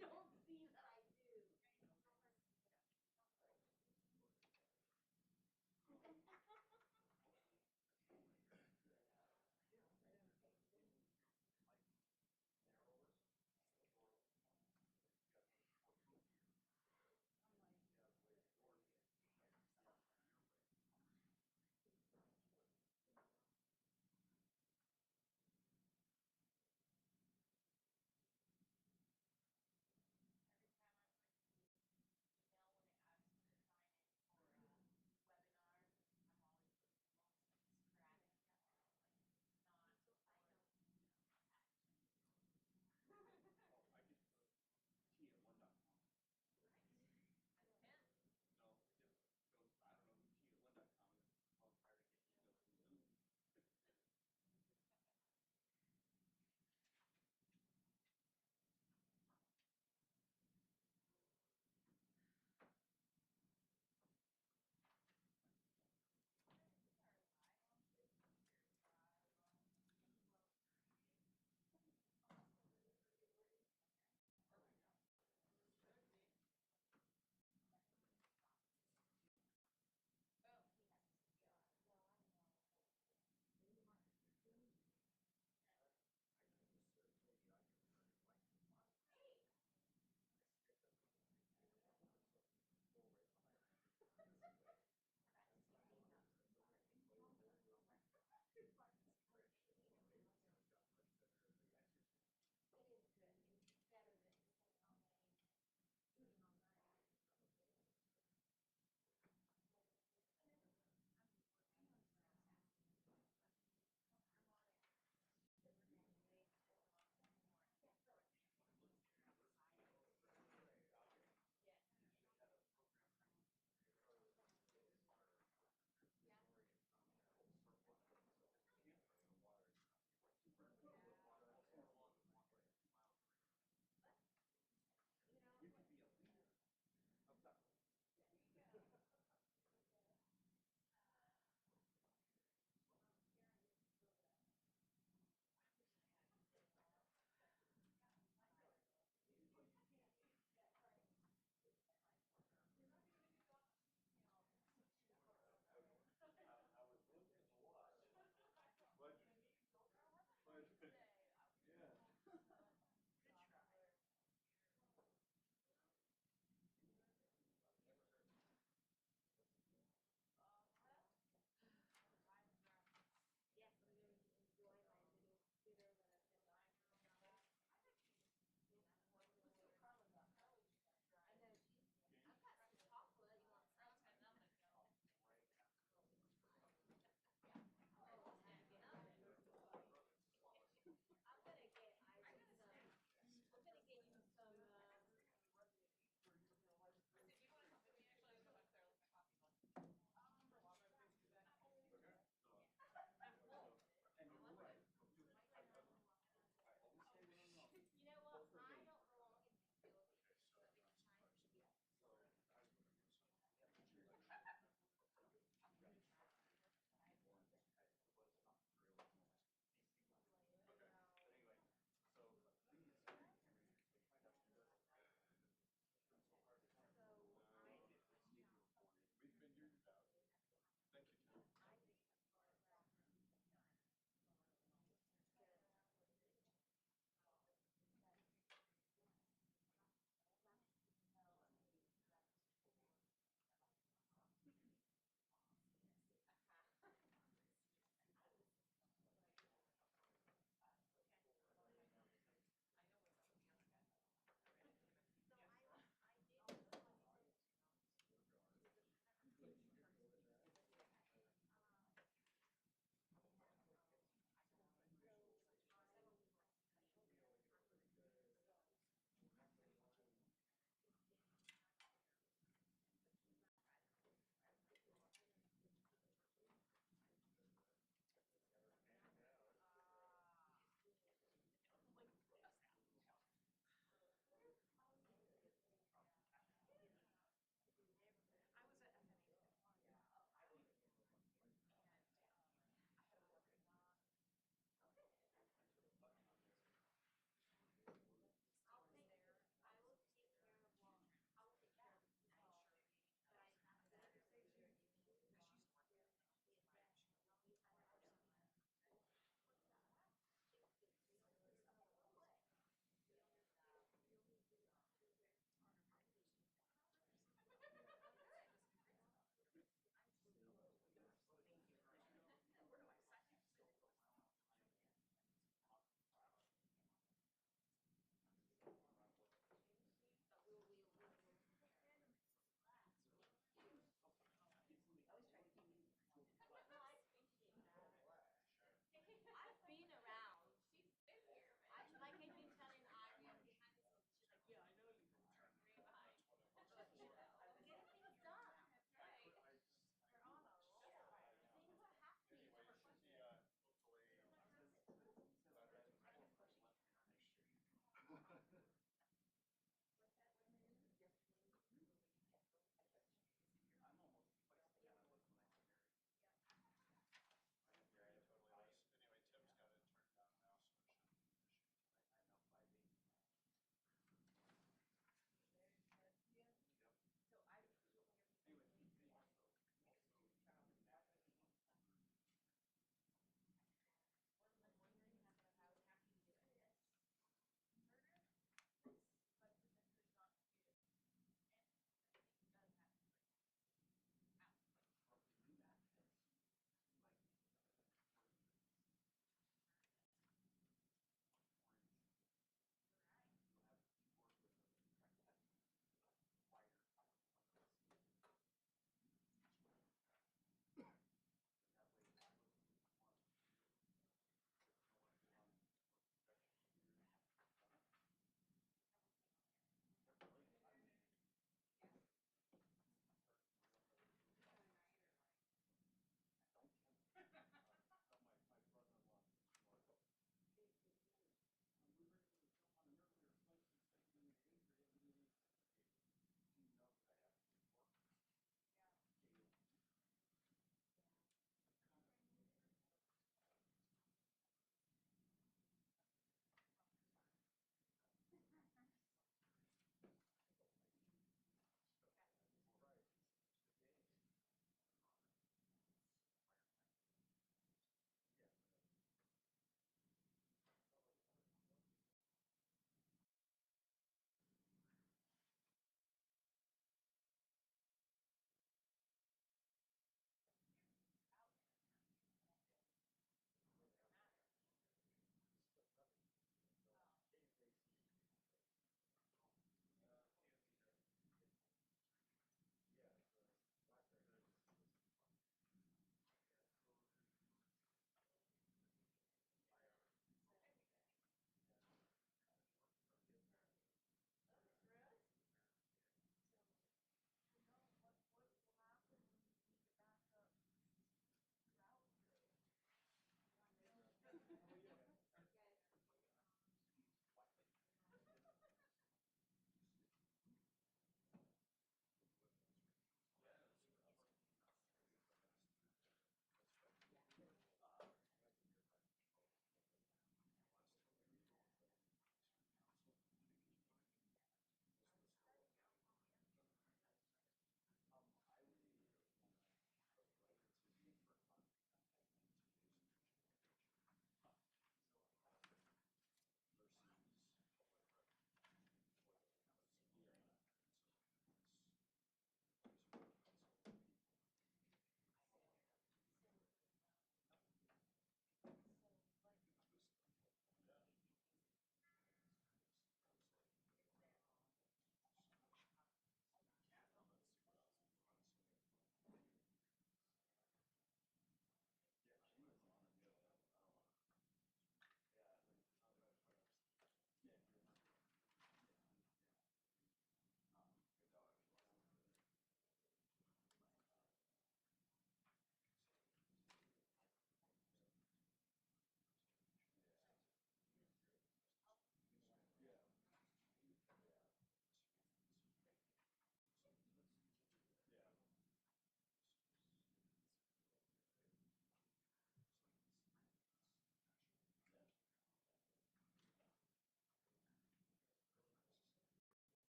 don't see that I do.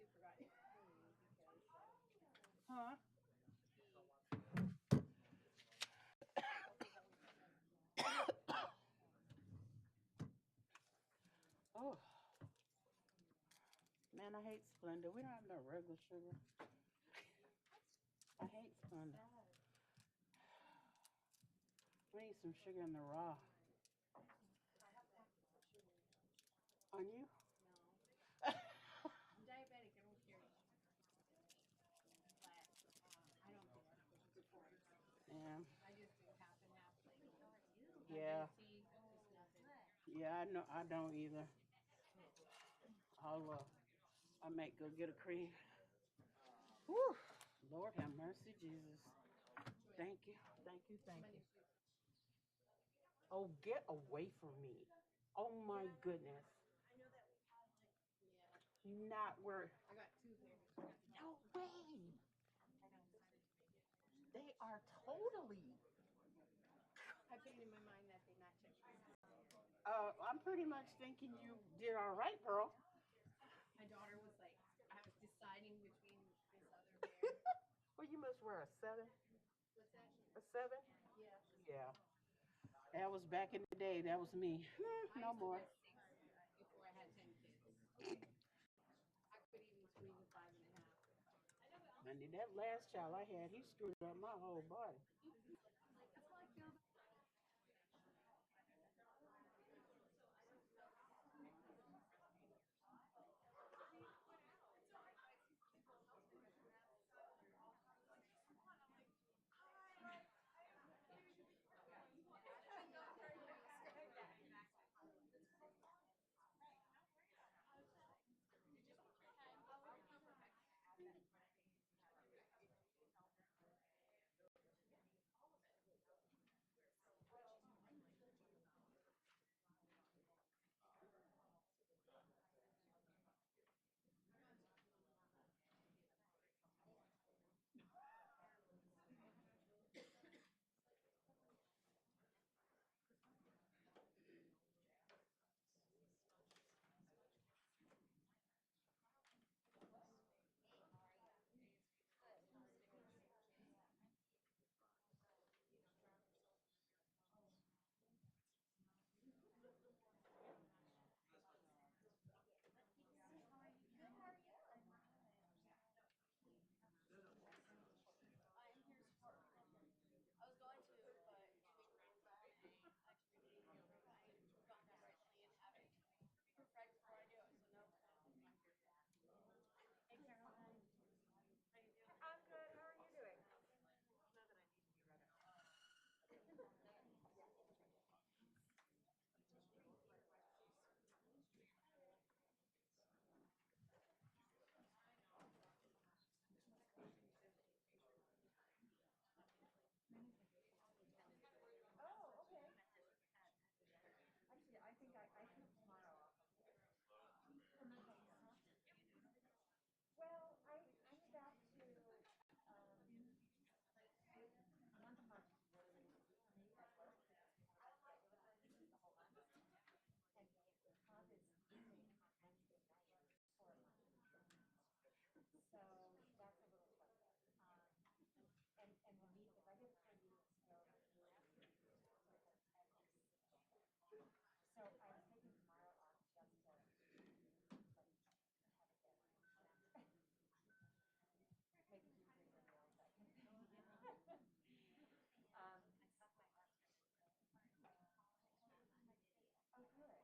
actually forgot to pay because Huh? Oh, man, I hate Splenda. We don't have no regular sugar. I hate Splenda. We need some sugar in the raw. On you? no, I'm diabetic. I don't carry sugar, but I don't care. Yeah. I just do half and half, like Yeah. tea, just nothing. Yeah, I know. I don't either. I might go get a cream. Whew. Lord have mercy, Jesus. Thank you. Thank you. Thank you. Oh, get away from me. Oh my goodness. Yeah, Not where. I got two here. No way. They are totally. I figured in my mind that they match it. I'm pretty much thinking you did all right, girl. My daughter was like, I was deciding between this other bear. Well, you must wear a 7. What's that? A 7? Yeah. Yeah. That was back in the day. That was me. I No used to more. wear 6 before I had 10 kids. I could even squeeze a 5.5. And that last child I had, he screwed up my whole body. That's how I feel. I was going to, but actually gone directly and have it right before I do it. So no. Hey Caroline, how you doing? I'm good. How are you doing? Oh, okay. Actually, I think tomorrow off. Well, I'm about to a month of March is really me at work the whole month, and Todd is leaving on Wednesday night for a month. So that's a little tough. And we'll meet the regular board meetings go through sort of at least 6. So I was taking tomorrow off just to like have a dinner and make it easier for meals, that kind of thing. Oh, good.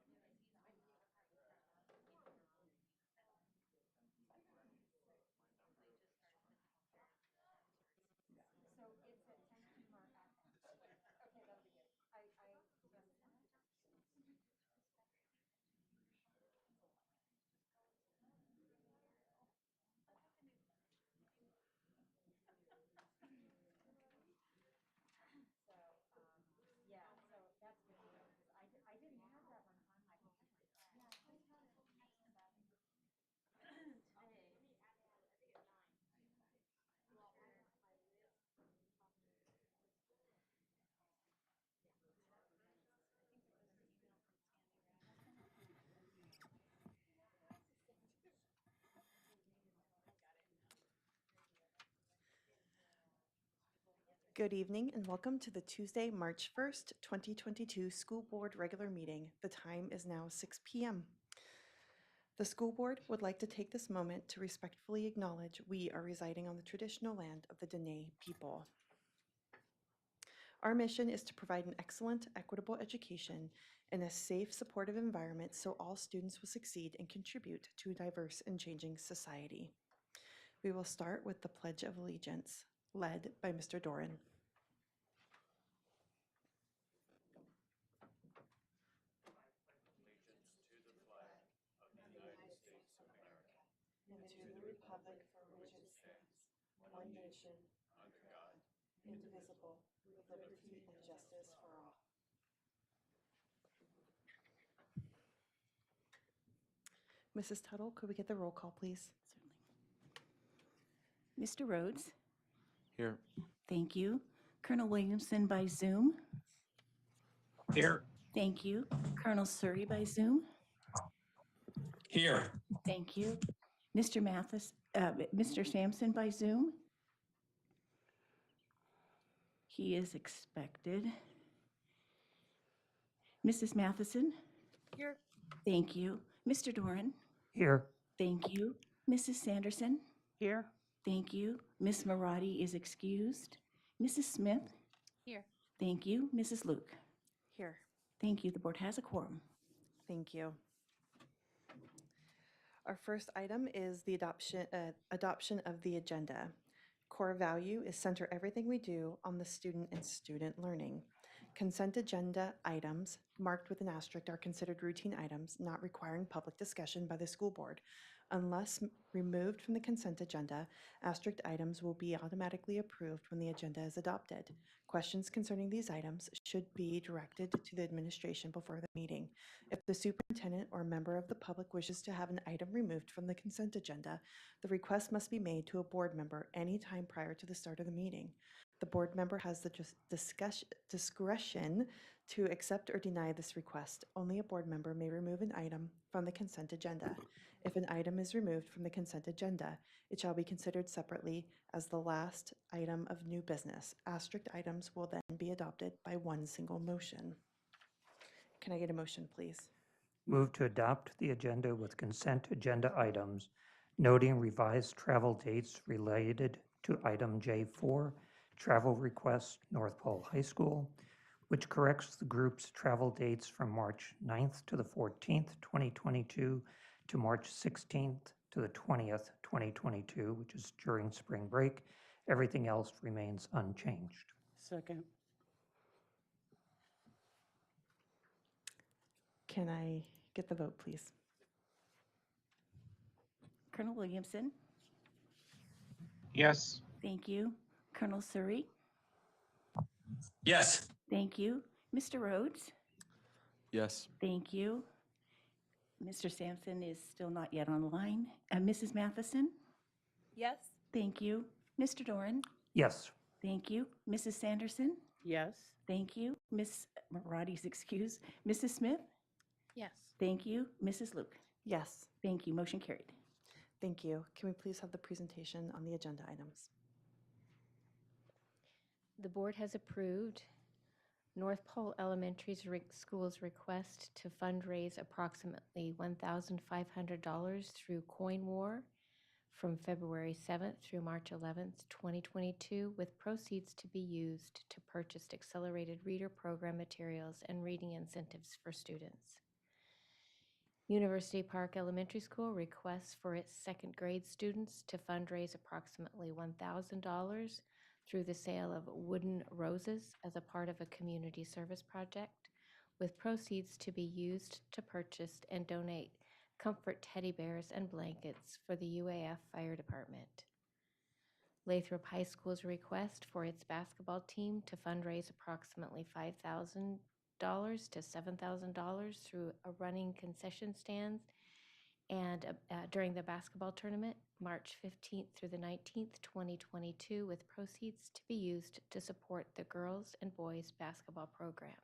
Good evening and welcome to the Tuesday, March 1st, 2022 School Board Regular Meeting. The time is now 6 p.m. The school board would like to take this moment to respectfully acknowledge we are residing on the traditional land of the Dene people. Our mission is to provide an excellent, equitable education in a safe, supportive environment so all students will succeed and contribute to a diverse and changing society. We will start with the Pledge of Allegiance, led by Mr. Doran. And to the republic for which it stands, one nation, under God, indivisible, with liberty and justice for all. Mrs. Tuttle, could we get the roll call, please? Mr. Rhodes? Here. Thank you. Colonel Williamson by Zoom? Here. Thank you. Colonel Surrey by Zoom? Here. Thank you. Mr. Sampson by Zoom? He is expected. Mrs. Matheson? Here. Thank you. Mr. Doran? Here. Thank you. Mrs. Sanderson? Here. Thank you. Ms. Marati is excused. Mrs. Smith? Here. Thank you. Mrs. Luke? Here. Thank you. The board has a quorum. Thank you. Our first item is the adoption of the agenda. Core value is center everything we do on the student and student learning. Consent agenda items marked with an asterisk are considered routine items not requiring public discussion by the school board. Unless removed from the consent agenda, asterisk items will be automatically approved when the agenda is adopted. Questions concerning these items should be directed to the administration before the meeting. If the superintendent or member of the public wishes to have an item removed from the consent agenda, the request must be made to a board member any time prior to the start of the meeting. The board member has the discretion to accept or deny this request. Only a board member may remove an item from the consent agenda. If an item is removed from the consent agenda, it shall be considered separately as the last item of new business. Asterisk items will then be adopted by one single motion. Can I get a motion, please? Move to adopt the agenda with consent agenda items, noting revised travel dates related to item J4, travel request North Pole High School, which corrects the group's travel dates from March 9th to the 14th, 2022 to March 16th to the 20th, 2022, which is during spring break. Everything else remains unchanged. Second. Can I get the vote, please? Colonel Williamson? Yes. Thank you. Colonel Surrey? Yes. Thank you. Mr. Rhodes? Yes. Thank you. Mr. Sampson is still not yet online. Mrs. Matheson? Yes. Thank you. Mr. Doran? Yes. Thank you. Mrs. Sanderson? Yes. Thank you. Ms. Marati's excused. Mrs. Smith? Yes. Thank you. Mrs. Luke? Yes. Thank you. Motion carried. Thank you. Can we please have the presentation on the agenda items? The board has approved North Pole Elementary School's request to fundraise approximately $1,500 through Coin War from February 7th through March 11th, 2022, with proceeds to be used to purchase accelerated reader program materials and reading incentives for students. University Park Elementary School requests for its second grade students to fundraise approximately $1,000 through the sale of wooden roses as a part of a community service project, with proceeds to be used to purchase and donate comfort teddy bears and blankets for the UAF Fire Department. Lathrop High School's request for its basketball team to fundraise approximately $5,000 to $7,000 through a running concession stands and during the basketball tournament, March 15th through the 19th, 2022, with proceeds to be used to support the girls and boys basketball program.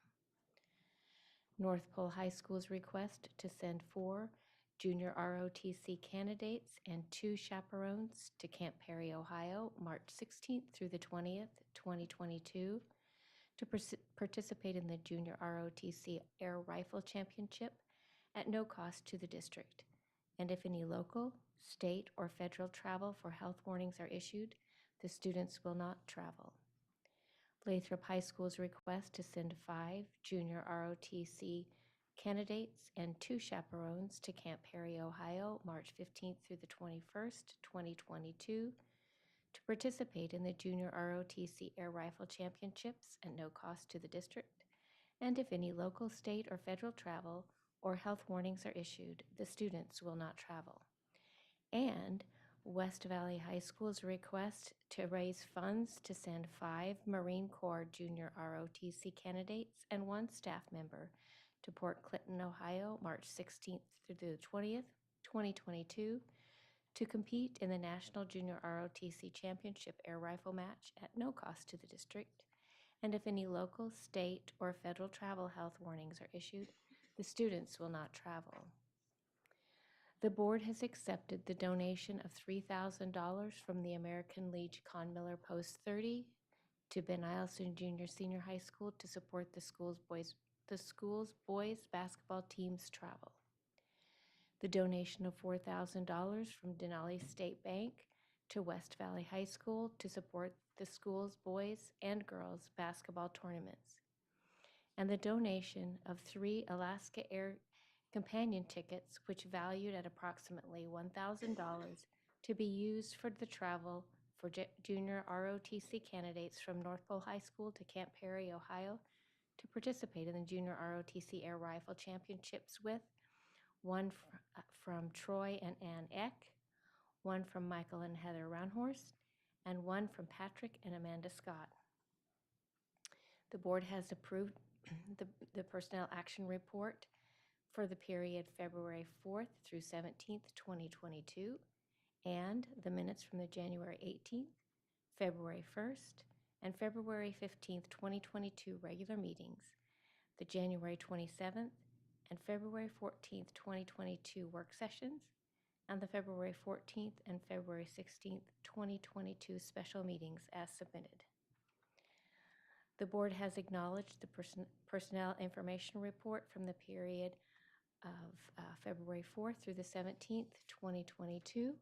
North Pole High School's request to send 4 junior ROTC candidates and 2 chaperones to Camp Perry, Ohio, March 16th through the 20th, 2022, to participate in the Junior ROTC Air Rifle Championship at no cost to the district. And if any local, state, or federal travel for health warnings are issued, the students will not travel. Lathrop High School's request to send 5 junior ROTC candidates and 2 chaperones to Camp Perry, Ohio, March 15th through the 21st, 2022, to participate in the Junior ROTC Air Rifle Championships at no cost to the district. And if any local, state, or federal travel or health warnings are issued, the students will not travel. And West Valley High School's request to raise funds to send 5 Marine Corps Junior ROTC candidates and 1 staff member to Port Clinton, Ohio, March 16th through the 20th, 2022, to compete in the National Junior ROTC Championship Air Rifle Match at no cost to the district. And if any local, state, or federal travel health warnings are issued, the students will not travel. The board has accepted the donation of $3,000 from the American Legion Con Miller Post 30 to Ben Eielson Junior Senior High School to support the school's boys basketball team's travel. The donation of $4,000 from Denali State Bank to West Valley High School to support the school's boys and girls basketball tournaments. And the donation of 3 Alaska Air companion tickets, which valued at approximately $1,000, to be used for the travel for junior ROTC candidates from North Pole High School to Camp Perry, Ohio, to participate in the Junior ROTC Air Rifle Championships with 1 from Troy and Ann Eck, 1 from Michael and Heather Roundhorst, and 1 from Patrick and Amanda Scott. The board has approved the personnel action report for the period February 4th through 17th, 2022, and the minutes from the January 18th, February 1st, and February 15th, 2022 regular meetings, the January 27th and February 14th, 2022 work sessions, and the February 14th and February 16th, 2022 special meetings as submitted. The board has acknowledged the personnel information report from the period of February 4th through the 17th, 2022,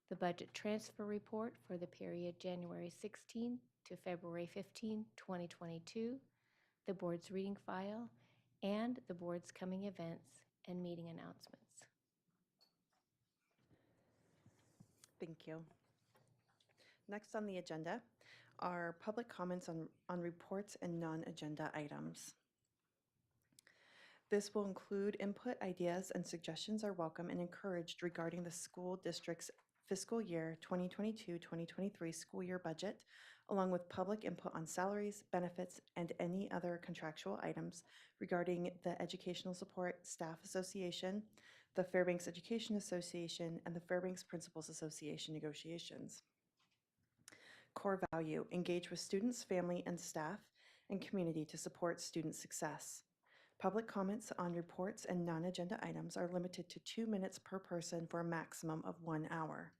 the budget transfer report for the period January 16 to February 15, 2022, the board's reading file, and the board's coming events and meeting announcements. Thank you. Next on the agenda are public comments on reports and non-agenda items. This will include input, ideas, and suggestions are welcome and encouraged regarding the school district's fiscal year 2022-2023 school year budget, along with public input on salaries, benefits, and any other contractual items regarding the Educational Support Staff Association, the Fairbanks Education Association, and the Fairbanks Principals Association negotiations. Core value: engage with students, family, and staff, and community to support student success. Public comments on reports and non-agenda items are limited to 2 minutes per person for a maximum of 1 hour.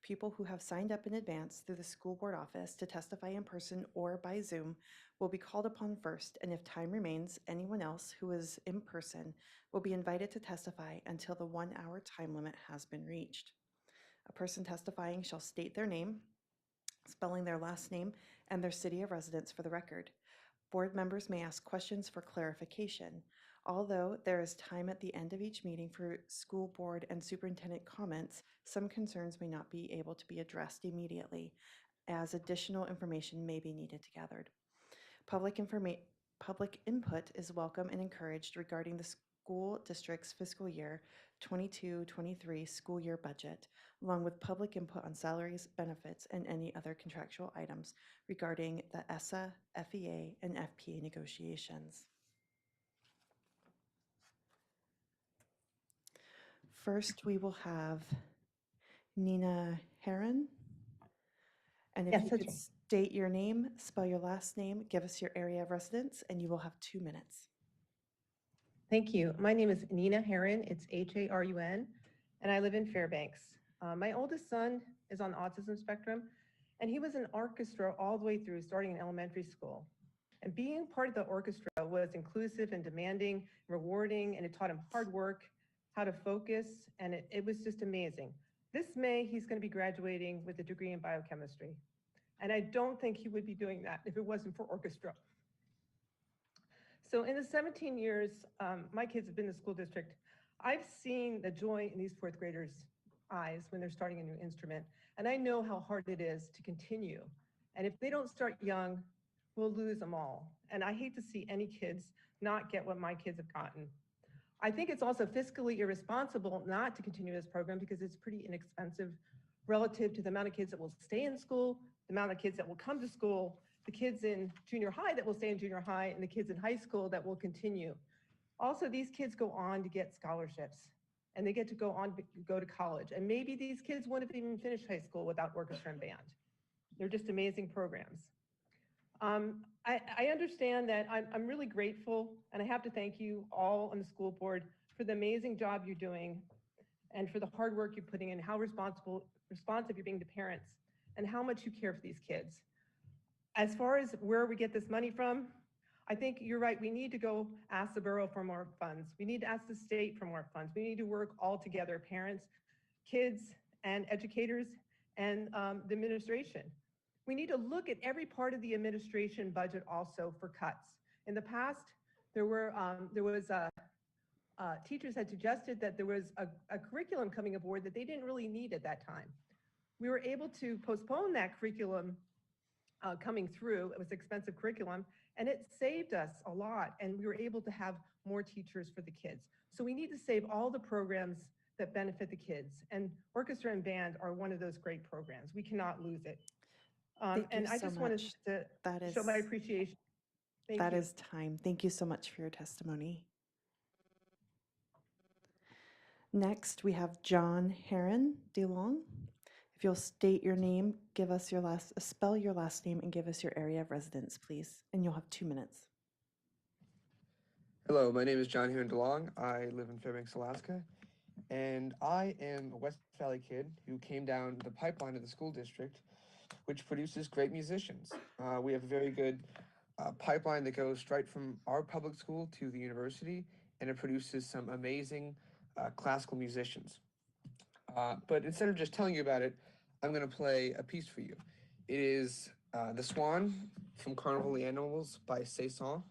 People who have signed up in advance through the school board office to testify in person or by Zoom will be called upon first, and if time remains, anyone else who is in person will be invited to testify until the 1 hour time limit has been reached. A person testifying shall state their name, spelling their last name, and their city of residence for the record. Board members may ask questions for clarification. Although there is time at the end of each meeting for school board and superintendent comments, some concerns may not be able to be addressed immediately, as additional information may be needed to be gathered. Public input is welcome and encouraged regarding the school district's fiscal year 22-23 school year budget, along with public input on salaries, benefits, and any other contractual items regarding the ESSA, FEA, and FPA negotiations. First, we will have Nina Heron. And if Yes, you that's could right. state your name, spell your last name, give us your area of residence, and you will have 2 minutes. Thank you. My name is Nina Harun. It's Harun, and I live in Fairbanks. My oldest son is on the autism spectrum, And he was in orchestra all the way through, starting in elementary school. And being part of the orchestra was inclusive and demanding, rewarding, and it taught him hard work, how to focus, and it was just amazing. This May, he's going to be graduating with a degree in biochemistry. And I don't think he would be doing that if it wasn't for orchestra. So in the 17 years my kids have been in the school district, I've seen the joy in these fourth graders' eyes when they're starting a new instrument. And I know how hard it is to continue. And if they don't start young, we'll lose them all. And I hate to see any kids not get what my kids have gotten. I think it's also fiscally irresponsible not to continue this program because it's pretty inexpensive relative to the amount of kids that will stay in school, the amount of kids that will come to school, the kids in junior high that will stay in junior high, and the kids in high school that will continue. Also, these kids go on to get scholarships, and they get to go on to go to college. And maybe these kids wouldn't have even finished high school without orchestra and band. They're just amazing programs. I understand that I'm really grateful, and I have to thank you all on the school board for the amazing job you're doing and for the hard work you're putting in, how responsive you're being to parents, and how much you care for these kids. As far as where we get this money from, I think you're right. We need to go ask the borough for more funds. We need to ask the state for more funds. We need to work all together, parents, kids, and educators, and the administration. We need to look at every part of the administration budget also for cuts. In the past, teachers had suggested that there was a curriculum coming aboard that they didn't really need at that time. We were able to postpone that curriculum coming through. It was expensive curriculum, and it saved us a lot, and we were able to have more teachers for the kids. So we need to save all the programs that benefit the kids, and orchestra and band are one of those great programs. We cannot lose it. And I just wanted to show my appreciation. Thank you. That is time. Thank you so much for your testimony. Next, we have John Heron DeLong. If you'll state your name, spell your last name, and give us your area of residence, please. And you'll have 2 minutes. Hello, my name is John Heron DeLong. I live in Fairbanks, Alaska, and I am a West Valley kid who came down the pipeline of the school district, which produces great musicians. We have a very good pipeline that goes straight from our public school to the university, and it produces some amazing classical musicians. But instead of just telling you about it, I'm going to play a piece for you. It is The Swan from Carnival of the Animals by Saison.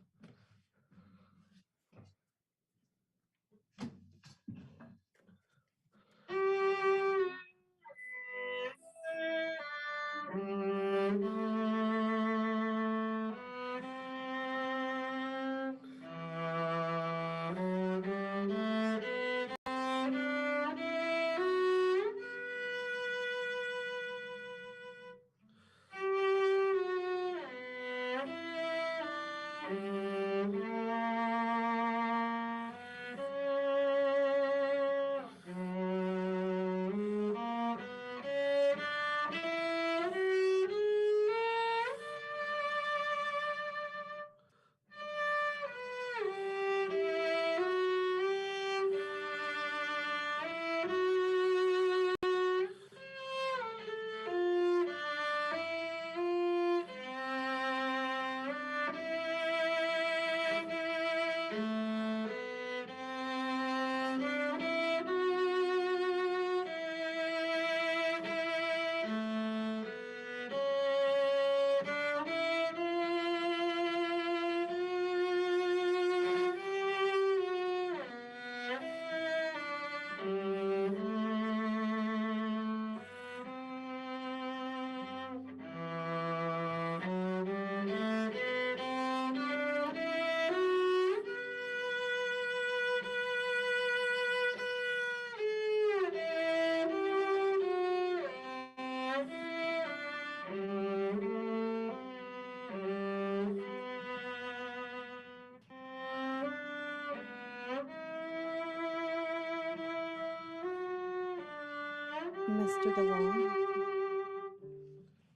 Mr. DeLong.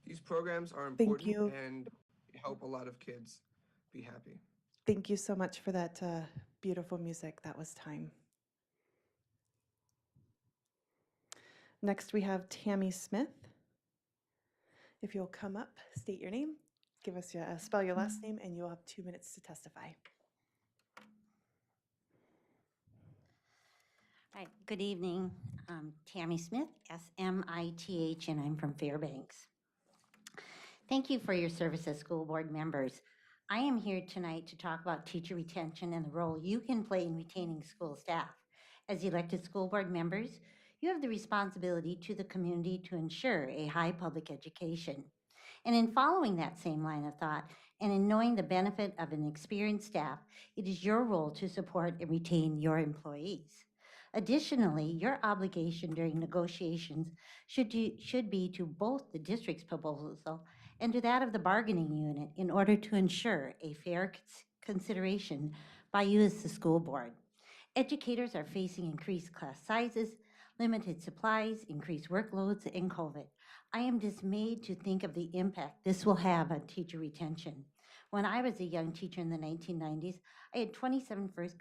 These programs are Thank important you. and help a lot of kids be happy. Thank you so much for that beautiful music. That was time. Next, we have Tammy Smith. If you'll come up, state your name, give us your, spell your last name, and you'll have 2 minutes to testify. Right, good evening. I'm Tammy Smith, S-M-I-T-H, and I'm from Fairbanks. Thank you for your service as school board members. I am here tonight to talk about teacher retention and the role you can play in retaining school staff. As elected school board members, you have the responsibility to the community to ensure a high public education. And in following that same line of thought, and in knowing the benefit of an experienced staff, it is your role to support and retain your employees. Additionally, your obligation during negotiations should be to both the district's proposal and to that of the bargaining unit in order to ensure a fair consideration by you as the school board. Educators are facing increased class sizes, limited supplies, increased workloads, and COVID. I am dismayed to think of the impact this will have on teacher retention. When I was a young teacher in the 1990s, I had 27 first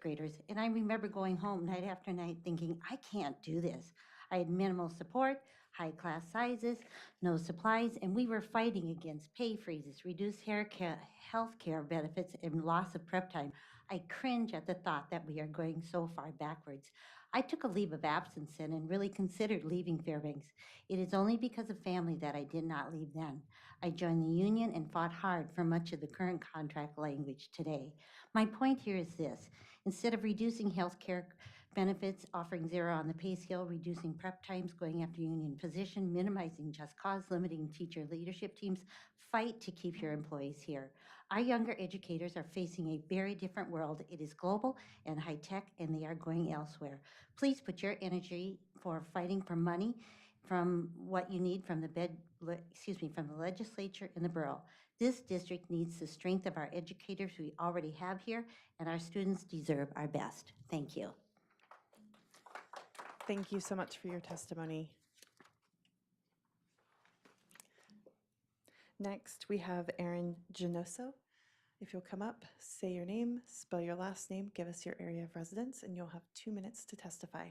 graders, and I remember going home night after night thinking, I can't do this. I had minimal support, high class sizes, no supplies, and we were fighting against pay freezes, reduced health care benefits, and loss of prep time. I cringe at the thought that we are going so far backwards. I took a leave of absence then and really considered leaving Fairbanks. It is only because of family that I did not leave then. I joined the union and fought hard for much of the current contract language today. My point here is this: instead of reducing health care benefits, offering zero on the pay scale, reducing prep times, going after union position, minimizing just cause, limiting teacher leadership teams, fight to keep your employees here. Our younger educators are facing a very different world. It is global and high tech, and they are going elsewhere. Please put your energy for fighting for money from what you need from from the legislature and the borough. This district needs the strength of our educators we already have here, and our students deserve our best. Thank you. Thank you so much for your testimony. Next, we have Erin Genoso. If you'll come up, say your name, spell your last name, give us your area of residence, and you'll have 2 minutes to testify.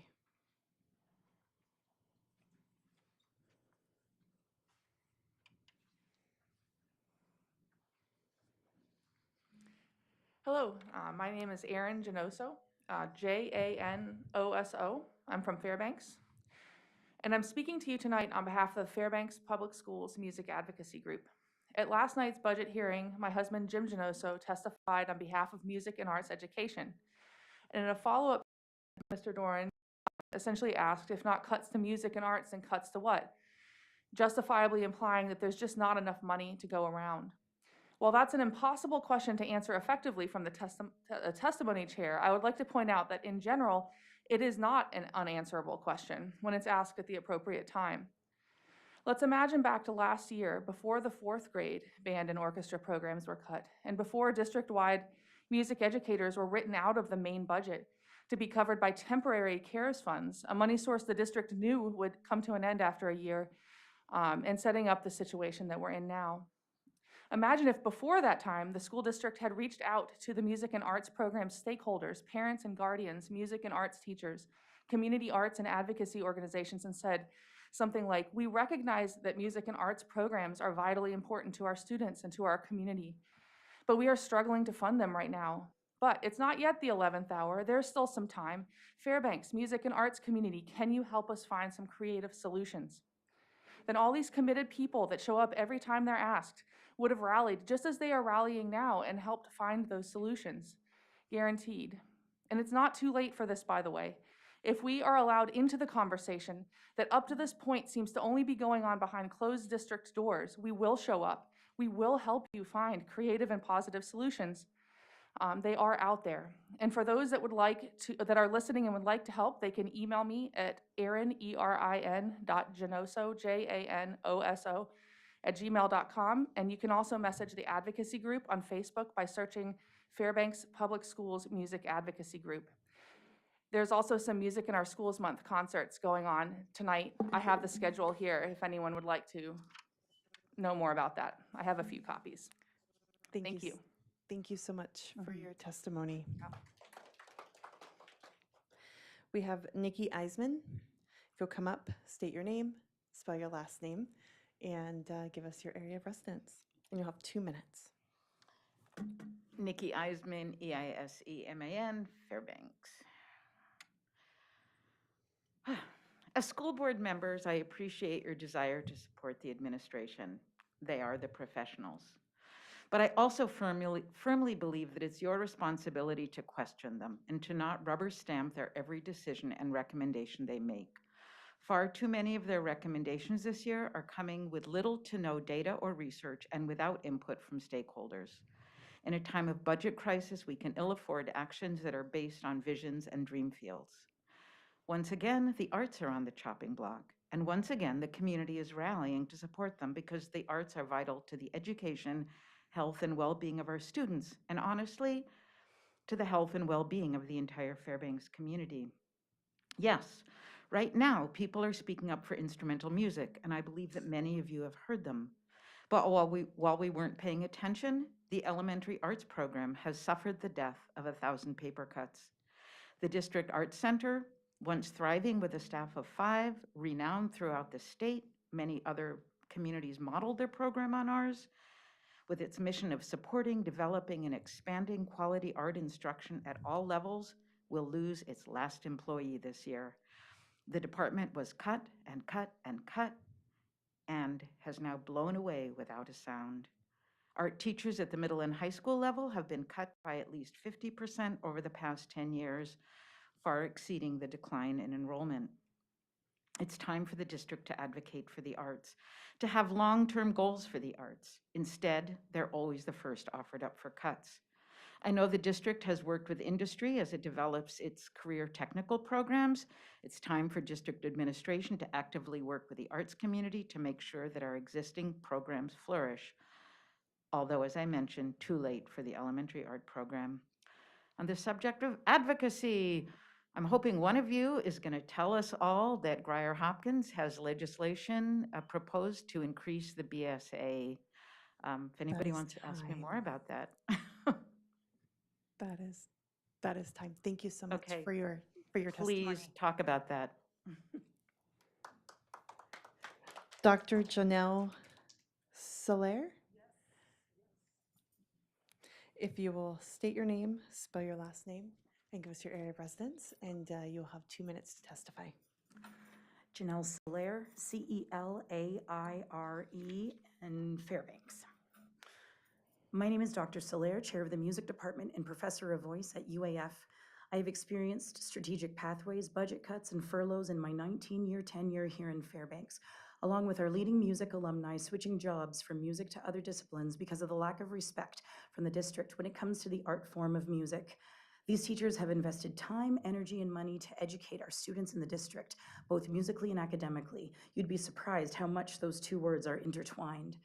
Hello, my name is Erin Genoso, Janoso. I'm from Fairbanks, and I'm speaking to you tonight on behalf of the Fairbanks Public Schools Music Advocacy Group. At last night's budget hearing, my husband Jim Genoso testified on behalf of music and arts education. And in a follow-up, Mr. Doran essentially asked, if not cuts to music and arts, then cuts to what? Justifiably implying that there's just not enough money to go around. While that's an impossible question to answer effectively from the testimony chair, I would like to point out that in general, it is not an unanswerable question when it's asked at the appropriate time. Let's imagine back to last year, before the 4th grade band and orchestra programs were cut, and before district-wide music educators were written out of the main budget to be covered by temporary CARES funds, a money source the district knew would come to an end after a year, and setting up the situation that we're in now. Imagine if before that time, the school district had reached out to the music and arts program stakeholders, parents and guardians, music and arts teachers, community arts and advocacy organizations, and said something like, we recognize that music and arts programs are vitally important to our students and to our community, but we are struggling to fund them right now. But it's not yet the 11th hour. There's still some time. Fairbanks, music and arts community, can you help us find some creative solutions? Then all these committed people that show up every time they're asked would have rallied just as they are rallying now and helped find those solutions, guaranteed. And it's not too late for this, by the way. If we are allowed into the conversation that up to this point seems to only be going on behind closed district doors, we will show up. We will help you find creative and positive solutions. They are out there. And for those that that are listening and would like to help, they can email me at Erin, ERIN.Janoso, Janoso, @gmail.com. And you can also message the advocacy group on Facebook by searching Fairbanks Public Schools Music Advocacy Group. There's also some Music in Our Schools Month concerts going on tonight. I have the schedule here if anyone would like to know more about that. I have a few copies. Thank you. Thank you so much for your testimony. We have Nikki Eisman. If you'll come up, state your name, spell your last name, and give us your area of residence. And you'll have 2 minutes. Nikki Eisman, Eiseman, Fairbanks. As school board members, I appreciate your desire to support the administration. They are the professionals. But I also firmly believe that it's your responsibility to question them and to not rubber stamp their every decision and recommendation they make. Far too many of their recommendations this year are coming with little to no data or research and without input from stakeholders. In a time of budget crisis, we can ill afford actions that are based on visions and dream fields. Once again, the arts are on the chopping block. And once again, the community is rallying to support them because the arts are vital to the education, health, and well-being of our students, and honestly, to the health and well-being of the entire Fairbanks community. Yes, right now, people are speaking up for instrumental music, and I believe that many of you have heard them. But while we weren't paying attention, the elementary arts program has suffered the death of 1,000 paper cuts. The District Arts Center, once thriving with a staff of 5, renowned throughout the state, many other communities modeled their program on ours, with its mission of supporting, developing, and expanding quality art instruction at all levels, will lose its last employee this year. The department was cut and cut and cut and has now blown away without a sound. Art teachers at the middle and high school level have been cut by at least 50% over the past 10 years, far exceeding the decline in enrollment. It's time for the district to advocate for the arts, to have long-term goals for the arts. Instead, they're always the first offered up for cuts. I know the district has worked with industry as it develops its career technical programs. It's time for district administration to actively work with the arts community to make sure that our existing programs flourish. Although, as I mentioned, too late for the elementary art program. On the subject of advocacy, I'm hoping one of you is going to tell us all that Grier Hopkins has legislation proposed to increase the BSA. If anybody is wants to ask me time. more about that. That is time. Thank you so much Okay. for your Please testimony. talk about that. Dr. Janelle Soler? If you will state your name, spell your last name, and give us your area of residence, and you'll have 2 minutes to testify. Janelle Solaire, Celaire, in Fairbanks. My name is Dr. Solaire, Chair of the Music Department and Professor of Voice at UAF. I have experienced strategic pathways, budget cuts, and furloughs in my 19-year tenure here in Fairbanks, along with our leading music alumni switching jobs from music to other disciplines because of the lack of respect from the district when it comes to the art form of music. These teachers have invested time, energy, and money to educate our students in the district, both musically and academically. You'd be surprised how much those two words are intertwined.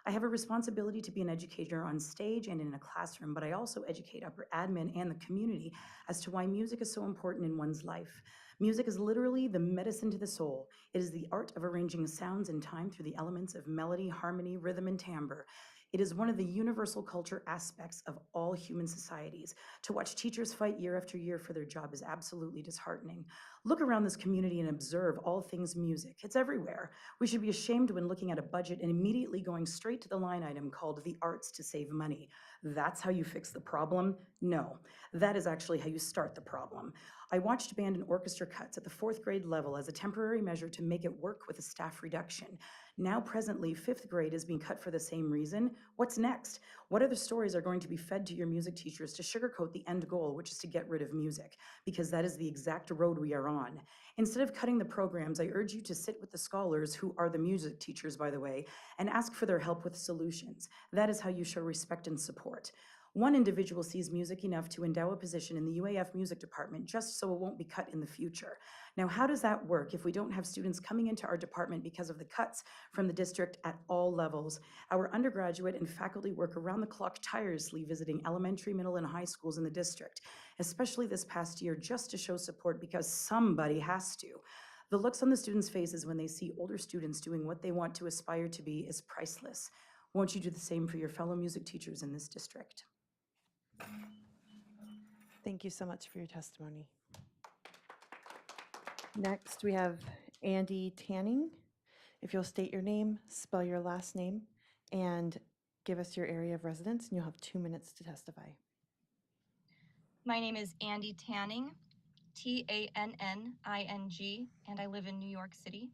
I have a responsibility to be an educator on stage and in a classroom, but I also educate upper admin and the community as to why music is so important in one's life. Music is literally the medicine to the soul. It is the art of arranging sounds in time through the elements of melody, harmony, rhythm, and timbre. It is one of the universal culture aspects of all human societies. To watch teachers fight year after year for their job is absolutely disheartening. Look around this community and observe all things music. It's everywhere. We should be ashamed when looking at a budget and immediately going straight to the line item called the arts to save money. That's how you fix the problem? No, that is actually how you start the problem. I watched band and orchestra cuts at the 4th grade level as a temporary measure to make it work with a staff reduction. Now presently, 5th grade is being cut for the same reason. What's next? What other stories are going to be fed to your music teachers to sugarcoat the end goal, which is to get rid of music? Because that is the exact road we are on. Instead of cutting the programs, I urge you to sit with the scholars, who are the music teachers, by the way, and ask for their help with solutions. That is how you show respect and support. One individual sees music enough to endow a position in the UAF music department just so it won't be cut in the future. Now, how does that work if we don't have students coming into our department because of the cuts from the district at all levels? Our undergraduate and faculty work around the clock tirelessly visiting elementary, middle, and high schools in the district, especially this past year, just to show support because somebody has to. The looks on the students' faces when they see older students doing what they want to aspire to be is priceless. Won't you do the same for your fellow music teachers in this district? Thank you so much for your testimony. Next, we have Andy Tanning. If you'll state your name, spell your last name, and give us your area of residence, and you'll have 2 minutes to testify. My name is Andy Tanning, Tanning, and I live in New York City.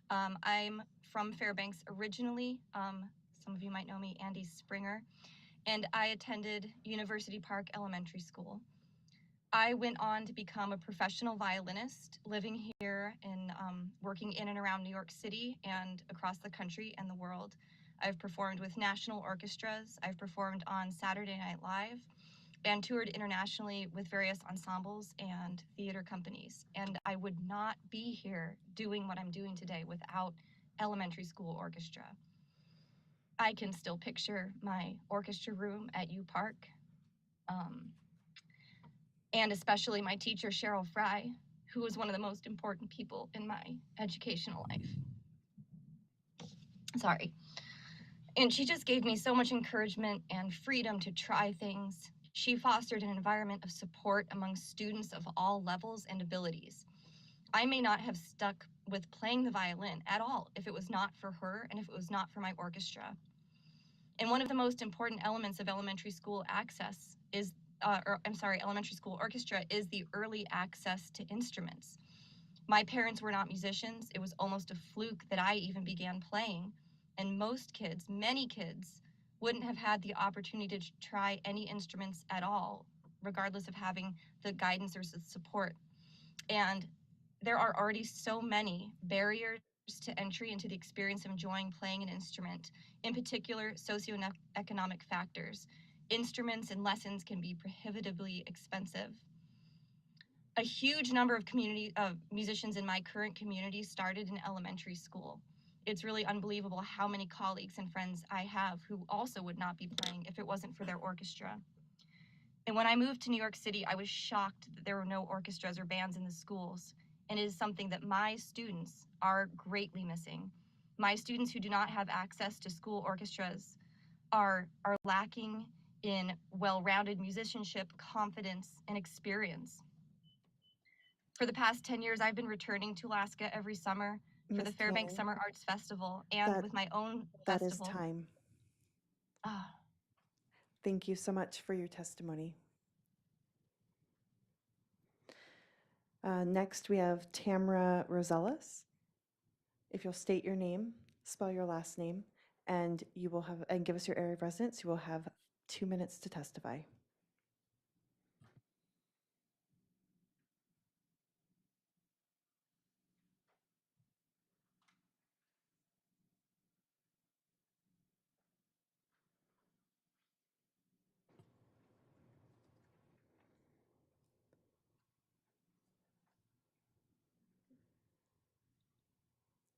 I'm from Fairbanks originally. Some of you might know me, Andy Springer, and I attended University Park Elementary School. I went on to become a professional violinist, living here and working in and around New York City and across the country and the world. I've performed with national orchestras. I've performed on Saturday Night Live and toured internationally with various ensembles and theater companies. And I would not be here doing what I'm doing today without elementary school orchestra. I can still picture my orchestra room at U Park, and especially my teacher, Cheryl Fry, who was one of the most important people in my educational life. Sorry. And she just gave me so much encouragement and freedom to try things. She fostered an environment of support among students of all levels and abilities. I may not have stuck with playing the violin at all if it was not for her and if it was not for my orchestra. And one of the most important elements of elementary school access is, elementary school orchestra is the early access to instruments. My parents were not musicians. It was almost a fluke that I even began playing. And most kids, many kids, wouldn't have had the opportunity to try any instruments at all, regardless of having the guidance or support. And there are already so many barriers to entry into the experience of enjoying playing an instrument, in particular socioeconomic factors. Instruments and lessons can be prohibitively expensive. A huge number of musicians in my current community started in elementary school. It's really unbelievable how many colleagues and friends I have who also would not be playing if it wasn't for their orchestra. And when I moved to New York City, I was shocked that there were no orchestras or bands in the schools. And it is something that my students are greatly missing. My students who do not have access to school orchestras are lacking in well-rounded musicianship, confidence, and experience. For the past 10 years, I've been returning to Alaska every summer for the Ms. Fairbanks Tanning, Summer Arts Festival and that- with my own that is festival. time. Ah, Thank you so much for your testimony. Next, we have Tamra Rosales. If you'll state your name, spell your last name, and give us your area of residence, you will have 2 minutes to testify.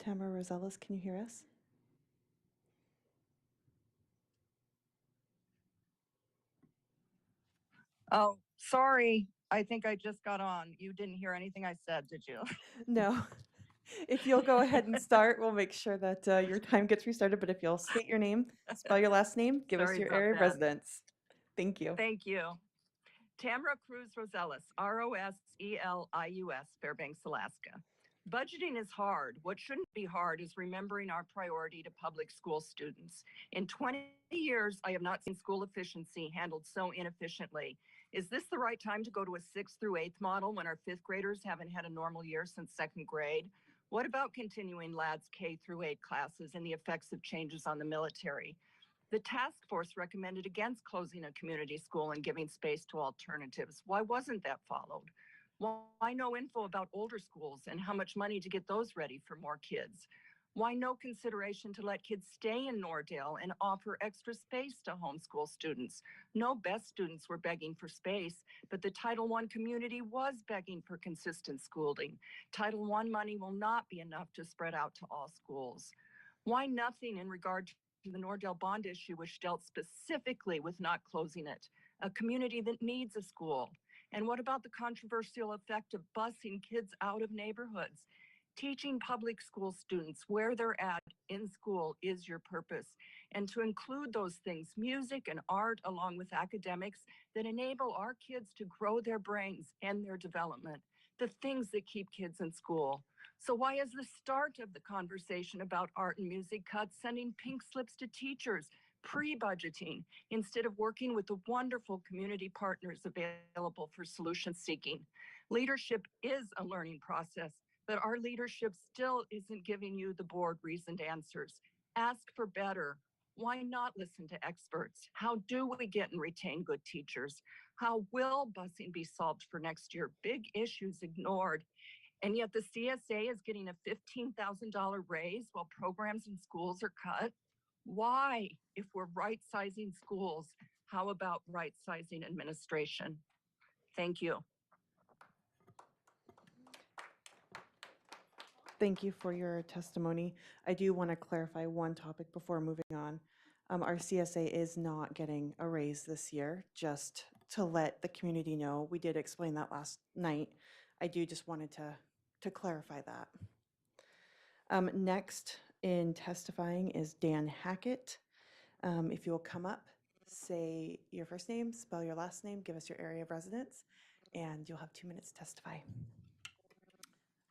Tamara Rosales, can you hear us? Oh, sorry. I think I just got on. You didn't hear anything I said, did you? No. If you'll go ahead and start, we'll make sure that your time gets restarted. But if you'll state your name, spell your last name, give us Sorry your about area of that. residence. Thank you. Thank you. Tamara Cruz Rosales, Roselius, Fairbanks, Alaska. Budgeting is hard. What shouldn't be hard is remembering our priority to public school students. In 20 years, I have not seen school efficiency handled so inefficiently. Is this the right time to go to a 6th through 8th model when our 5th graders haven't had a normal year since 2nd grade? What about continuing LAD's K through 8 classes and the effects of changes on the military? The task force recommended against closing a community school and giving space to alternatives. Why wasn't that followed? Why no info about older schools and how much money to get those ready for more kids? Why no consideration to let kids stay in Nordale and offer extra space to homeschool students? No best students were begging for space, but the Title I community was begging for consistent schooling. Title I money will not be enough to spread out to all schools. Why nothing in regard to the Nordale bond issue, which dealt specifically with not closing it, a community that needs a school? And what about the controversial effect of busing kids out of neighborhoods? Teaching public school students where they're at in school is your purpose, and to include those things, music and art, along with academics, that enable our kids to grow their brains and their development, the things that keep kids in school. So why is the start of the conversation about art and music cuts sending pink slips to teachers, pre-budgeting, instead of working with the wonderful community partners available for solution seeking? Leadership is a learning process, but our leadership still isn't giving you, the board, reasoned answers. Ask for better. Why not listen to experts? How do we get and retain good teachers? How will busing be solved for next year? Big issues ignored. And yet the CSA is getting a $15,000 raise while programs in schools are cut. Why? If we're right-sizing schools, how about right-sizing administration? Thank you. Thank you for your testimony. I do want to clarify one topic before moving on. Our CSA is not getting a raise this year, just to let the community know. We did explain that last night. I do just wanted to clarify that. Next in testifying is Dan Hackett. If you will come up, say your first name, spell your last name, give us your area of residence, and you'll have 2 minutes to testify.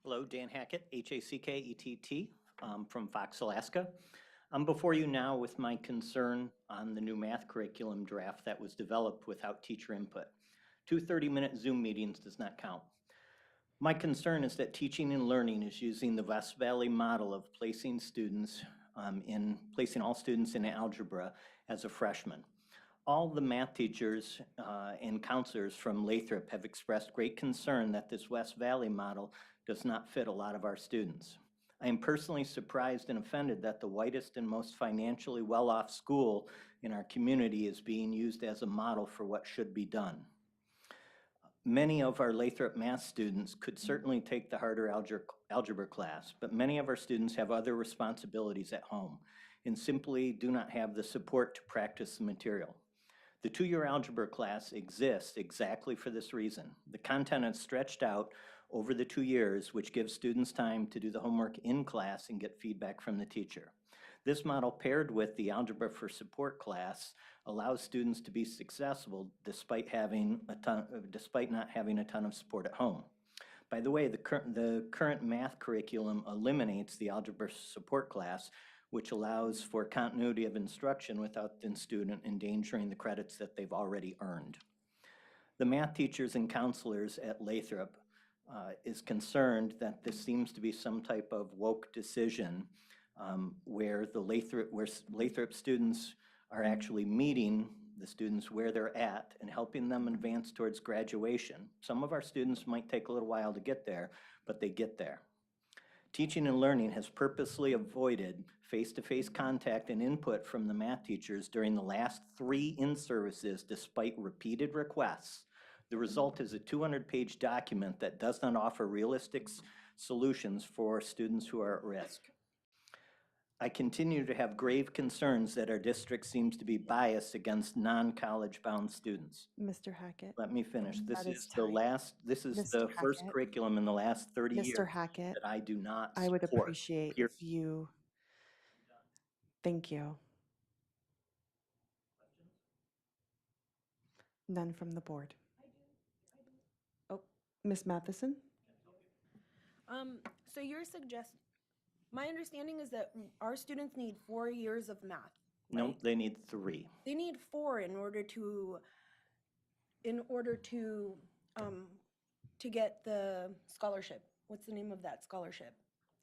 Hello, Dan Hackett, Hackett, from Fox, Alaska. I'm before you now with my concern on the new math curriculum draft that was developed without teacher input. 2 30-minute Zoom meetings does not count. My concern is that teaching and learning is using the West Valley model of placing all students in algebra as a freshman. All the math teachers and counselors from Lathrop have expressed great concern that this West Valley model does not fit a lot of our students. I am personally surprised and offended that the whitest and most financially well-off school in our community is being used as a model for what should be done. Many of our Lathrop math students could certainly take the harder algebra class, but many of our students have other responsibilities at home and simply do not have the support to practice the material. The 2-year algebra class exists exactly for this reason. The content is stretched out over the 2 years, which gives students time to do the homework in class and get feedback from the teacher. This model, paired with the Algebra for Support class, allows students to be successful despite not having a ton of support at home. By the way, the current math curriculum eliminates the Algebra Support class, which allows for continuity of instruction without the student endangering the credits that they've already earned. The math teachers and counselors at Lathrop is concerned that this seems to be some type of woke decision where Lathrop students are actually meeting the students where they're at and helping them advance towards graduation. Some of our students might take a little while to get there, but they get there. Teaching and learning has purposely avoided face-to-face contact and input from the math teachers during the last 3 in-services despite repeated requests. The result is a 200-page document that does not offer realistic solutions for students who are at risk. I continue to have grave concerns that our district seems to be biased against non-college bound students. Mr. Hackett. Let me finish. This That is is the time. last, this is Mr. the first Hackett. curriculum in the last 30 years Mr. Hackett, that I do not I would support. appreciate Period. if you, thank you. None from the board. Oh, Ms. Matheson? So you're suggesting, my understanding is that our students need 4 years of math. No, right? they need 3. They need 4 in order to get the scholarship. What's the name of that scholarship?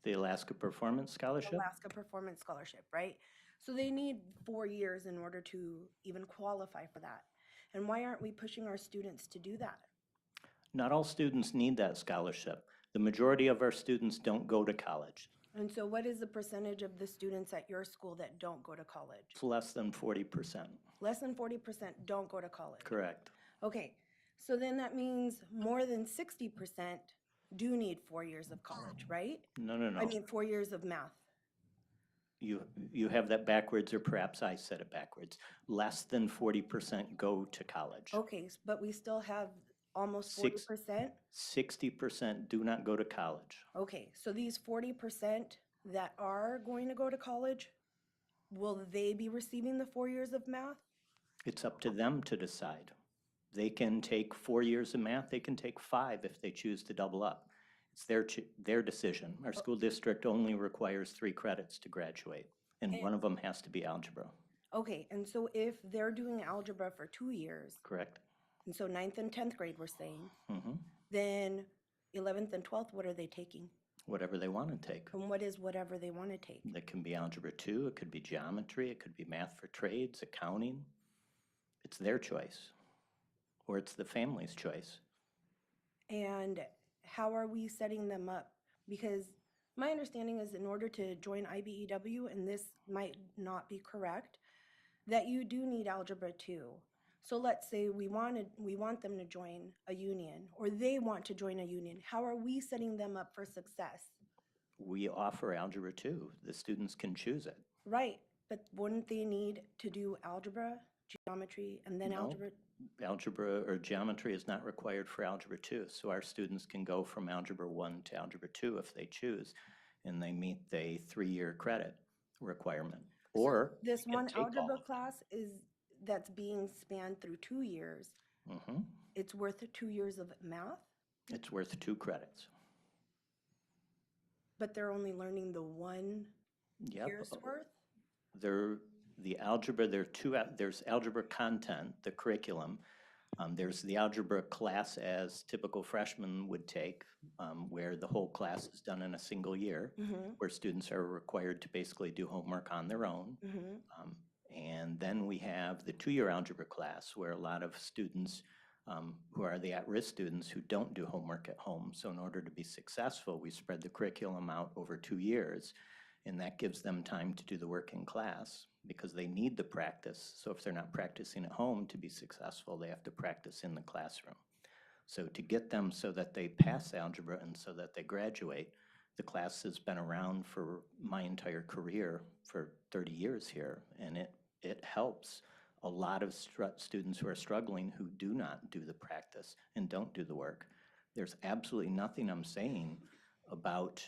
The Alaska Performance Scholarship? Alaska Performance Scholarship, right? So they need 4 years in order to even qualify for that. And why aren't we pushing our students to do that? Not all students need that scholarship. The majority of our students don't go to college. And so what is the percentage of the students at your school that don't go to college? It's less than 40%. Less than 40% don't go to college. Correct. Okay, so then that means more than 60% do need 4 years of college, right? No. I mean, 4 years of math. You have that backwards, or perhaps I said it backwards. Less than 40% go to college. Okay, but we still have almost 40%? 40%? 60% do not go to college. Okay, so these 40% that are going to go to college, will they be receiving the 4 years of math? It's up to them to decide. They can take 4 years of math, they can take 5 if they choose to double up. It's their decision. Our school district only requires 3 credits to graduate, and And- one of them has to be algebra, Okay, and so if they're doing algebra for 2 years, correct? and so 9th and 10th grade we're saying, Mhm. then 11th and 12th, what are they taking? Whatever they want to take. And what is whatever they want to take? That can be Algebra 2, it could be geometry, it could be math for trades, accounting. It's their choice, or it's the family's choice. And how are we setting them up? Because my understanding is in order to join IBEW, and this might not be correct, that you do need Algebra 2. So let's say we want them to join a union, or they want to join a union. How are we setting them up for success? We offer Algebra 2. The students can choose it. Right, but wouldn't they need to do algebra, geometry, and then No. algebra? Algebra or geometry is not required for Algebra 2, so our students can go from Algebra 1 to Algebra 2 if they choose, and they meet the 3-year credit requirement. Or So this they can one take all algebra of them. class that's being spanned through 2 years. Mhm. It's worth 2 years of math, It's worth 2 credits. but they're only learning the 1 Yep. year's worth? There's algebra content, the curriculum. There's the algebra class as typical freshmen would take, where the whole class is done in a single year, where students are required to basically do homework on their own. And then we have the 2-year algebra class, where a lot of students who are the at-risk students who don't do homework at home. So in order to be successful, we spread the curriculum out over 2 years, and that gives them time to do the work in class because they need the practice. So if they're not practicing at home to be successful, they have to practice in the classroom. So to get them so that they pass algebra and so that they graduate, the class has been around for my entire career for 30 years here, and it helps a lot of students who are struggling who do not do the practice and don't do the work. There's absolutely nothing I'm saying about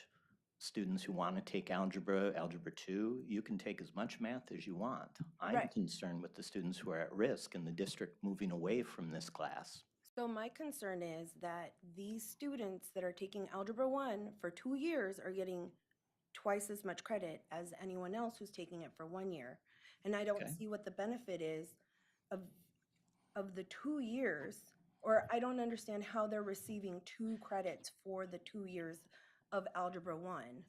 students who want to take algebra, Algebra 2. You can take as much math as you want. I'm Right. concerned with the students who are at risk and the district moving away from this class. So my concern is that these students that are taking Algebra 1 for 2 years are getting twice as much credit as anyone else who's taking it for 1 year. And I don't Okay. see what the benefit is of the 2 years, or I don't understand how they're receiving 2 credits for the 2 years of Algebra 1.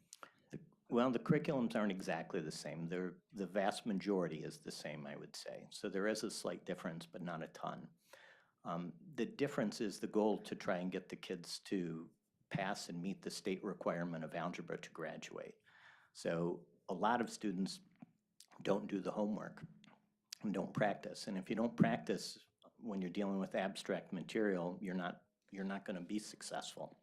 Well, the curriculums aren't exactly the same. The vast majority is the same, I would say. So there is a slight difference, but not a ton. The difference is the goal to try and get the kids to pass and meet the state requirement of algebra to graduate. So a lot of students don't do the homework and don't practice. And if you don't practice when you're dealing with abstract material, you're not going to be successful.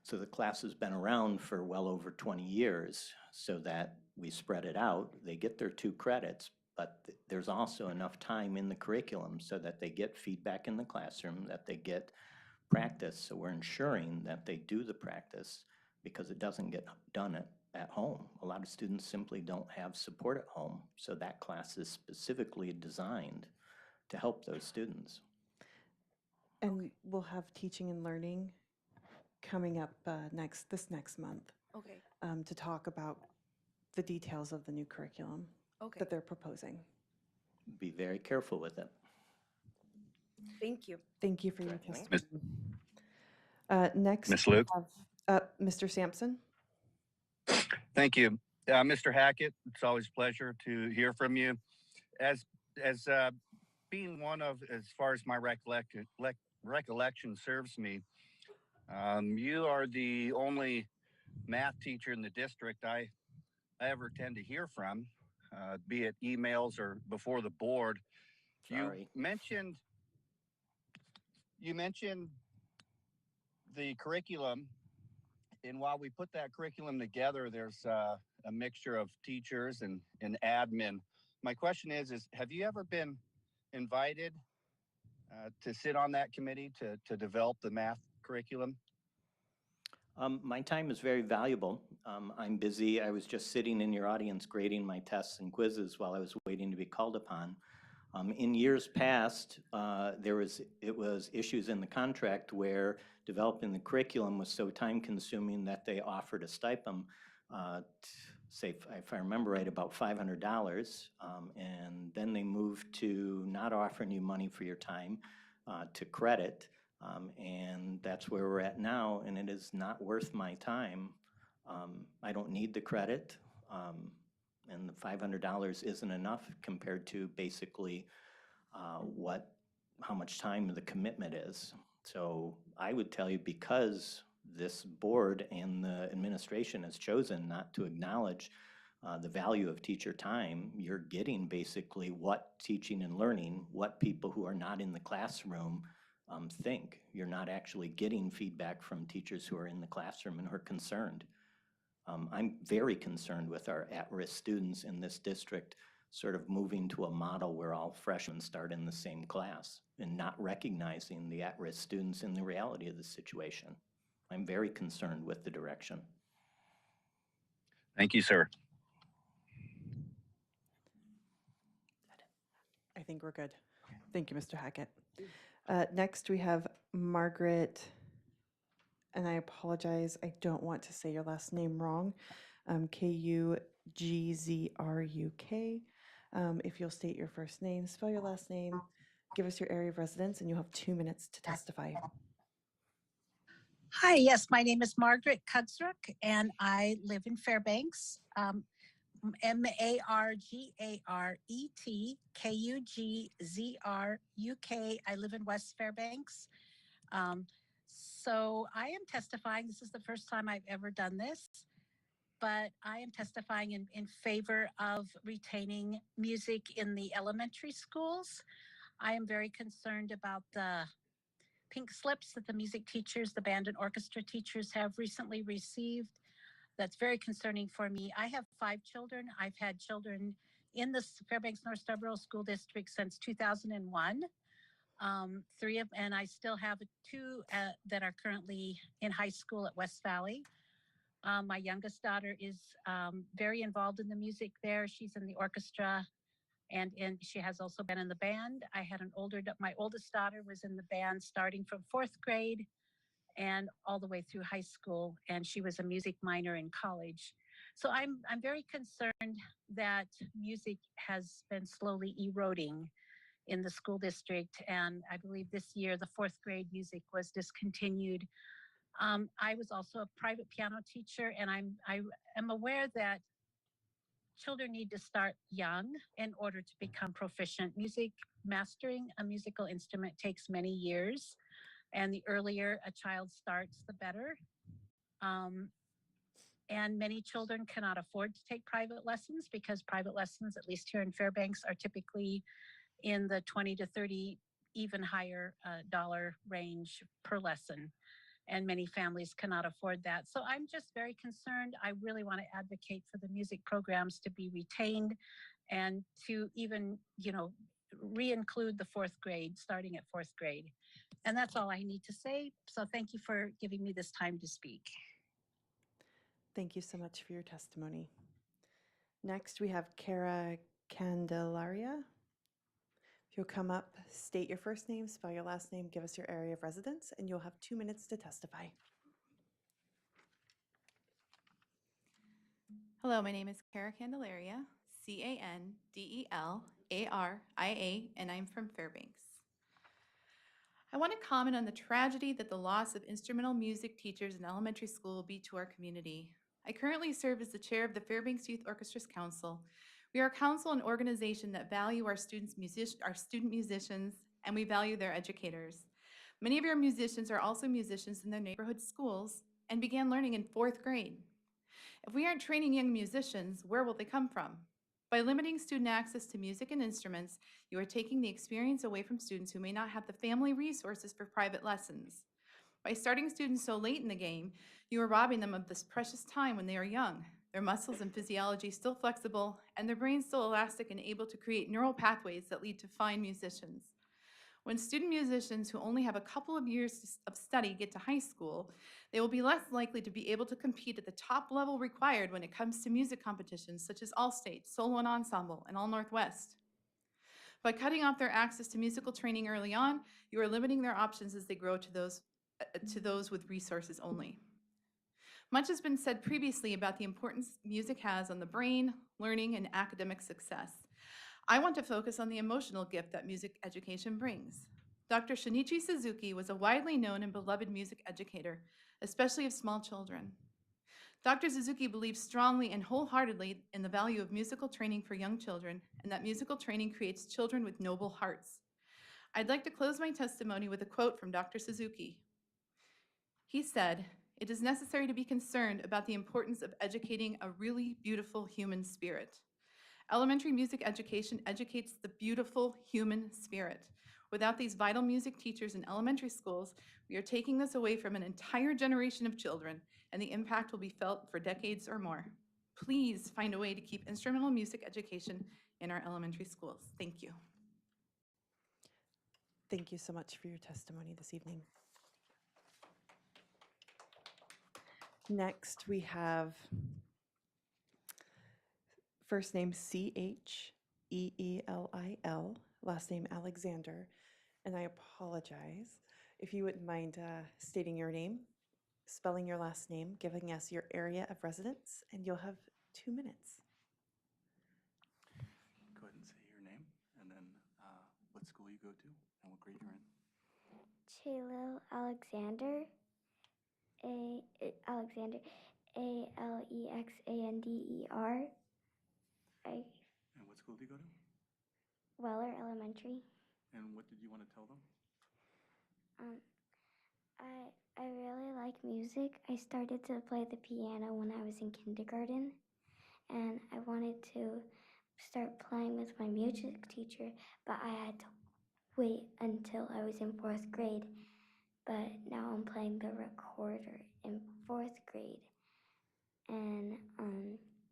So the class has been around for well over 20 years so that we spread it out. They get their 2 credits, but there's also enough time in the curriculum so that they get feedback in the classroom, that they get practice. So we're ensuring that they do the practice because it doesn't get done at home. A lot of students simply don't have support at home. So that class is specifically designed to help those students. And we'll have teaching and learning coming up this next month Okay, to talk about the details of the new curriculum okay, that they're proposing. Be very careful with it. thank you. Thank you for your Certainly. testimony. Next, Ms. we Luke? have Mr. Sampson. Thank you. Mr. Hackett, it's always a pleasure to hear from you. As being one of, as far as my recollection serves me, you are the only math teacher in the district I ever tend to hear from, be it emails or before the board. Sorry. You mentioned the curriculum, and while we put that curriculum together, there's a mixture of teachers and admin. My question is have you ever been invited to sit on that committee to develop the math curriculum? My time is very valuable. I'm busy. I was just sitting in your audience grading my tests and quizzes while I was waiting to be called upon. In years past, it was issues in the contract where developing the curriculum was so time-consuming that they offered a stipend, say, if I remember right, about $500, and then they moved to not offering you money for your time, to credit, and that's where we're at now, and it is not worth my time. I don't need the credit. And the $500 isn't enough compared to basically how much time the commitment is. So I would tell you, because this board and the administration has chosen not to acknowledge the value of teacher time, you're getting basically what teaching and learning, what people who are not in the classroom think. You're not actually getting feedback from teachers who are in the classroom and who are concerned. I'm very concerned with our at-risk students in this district sort of moving to a model where all freshmen start in the same class and not recognizing the at-risk students in the reality of the situation. I'm very concerned with the direction. Thank you, sir. I think we're good. Thank you, Mr. Hackett. Next, we have Margaret, and I apologize, I don't want to say your last name wrong, Kugzruk. If you'll state your first name, spell your last name, give us your area of residence, and you'll have 2 minutes to testify. Hi, yes, my name is Margaret Kugzruk, and I live in Fairbanks. MargaretKugzruk. I live in West Fairbanks. So I am testifying. This is the first time I've ever done this, but I am testifying in favor of retaining music in the elementary schools. I am very concerned about the pink slips that the music teachers, the band and orchestra teachers have recently received. That's very concerning for me. I have 5 children. I've had children in the Fairbanks North Scarborough School District since 2001. 3 of, and I still have 2 that are currently in high school at West Valley. My youngest daughter is very involved in the music there. She's in the orchestra, and she has also been in the band. I had my oldest daughter was in the band starting from 4th grade and all the way through high school, and she was a music minor in college. So I'm very concerned that music has been slowly eroding in the school district, and I believe this year the 4th grade music was discontinued. I was also a private piano teacher, and I am aware that children need to start young in order to become proficient. Mastering a musical instrument takes many years, and the earlier a child starts, the better. And many children cannot afford to take private lessons because private lessons, at least here in Fairbanks, are typically in the 20 to 30, even higher dollar range per lesson. And many families cannot afford that. So I'm just very concerned. I really want to advocate for the music programs to be retained and to even, re-include the 4th grade, starting at 4th grade. And that's all I need to say. So thank you for giving me this time to speak. Thank you so much for your testimony. Next, we have Cara Candelaria. If you'll come up, state your first name, spell your last name, give us your area of residence, and you'll have 2 minutes to testify. Hello, my name is Cara Candelaria, Candelaria, and I'm from Fairbanks. I want to comment on the tragedy that the loss of instrumental music teachers in elementary school will be to our community. I currently serve as the chair of the Fairbanks Youth Orchestras Council. We are a council and organization that value our student musicians, and we value their educators. Many of our musicians are also musicians in their neighborhood schools and began learning in 4th grade. If we aren't training young musicians, where will they come from? By limiting student access to music and instruments, you are taking the experience away from students who may not have the family resources for private lessons. By starting students so late in the game, you are robbing them of this precious time when they are young. Their muscles and physiology still flexible, and their brains still elastic and able to create neural pathways that lead to fine musicians. When student musicians who only have a couple of years of study get to high school, they will be less likely to be able to compete at the top level required when it comes to music competitions such as All-State, Solo and Ensemble, and All Northwest. By cutting off their access to musical training early on, you are limiting their options as they grow to those with resources only. Much has been said previously about the importance music has on the brain, learning, and academic success. I want to focus on the emotional gift that music education brings. Dr. Shinichi Suzuki was a widely known and beloved music educator, especially of small children. Dr. Suzuki believes strongly and wholeheartedly in the value of musical training for young children and that musical training creates children with noble hearts. I'd like to close my testimony with a quote from Dr. Suzuki. He said, "It is necessary to be concerned about the importance of educating a really beautiful human spirit. Elementary music education educates the beautiful human spirit. Without these vital music teachers in elementary schools, we are taking this away from an entire generation of children, and the impact will be felt for decades or more. Please find a way to keep instrumental music education in our elementary schools." Thank you. Thank you so much for your testimony this evening. Next, we have first name Cheelil, last name Alexander, and I apologize. If you wouldn't mind stating your name, spelling your last name, giving us your area of residence, and you'll have 2 minutes. Go ahead and say your name and then what school you go to and what grade you're in. Chalil Alexander, Alexander, Alexander. And what school do you go to? Weller Elementary. And what did you want to tell them? I really like music. I started to play the piano when I was in kindergarten, and I wanted to start playing with my music teacher, but I had to wait until I was in 4th grade. But now I'm playing the recorder in 4th grade, and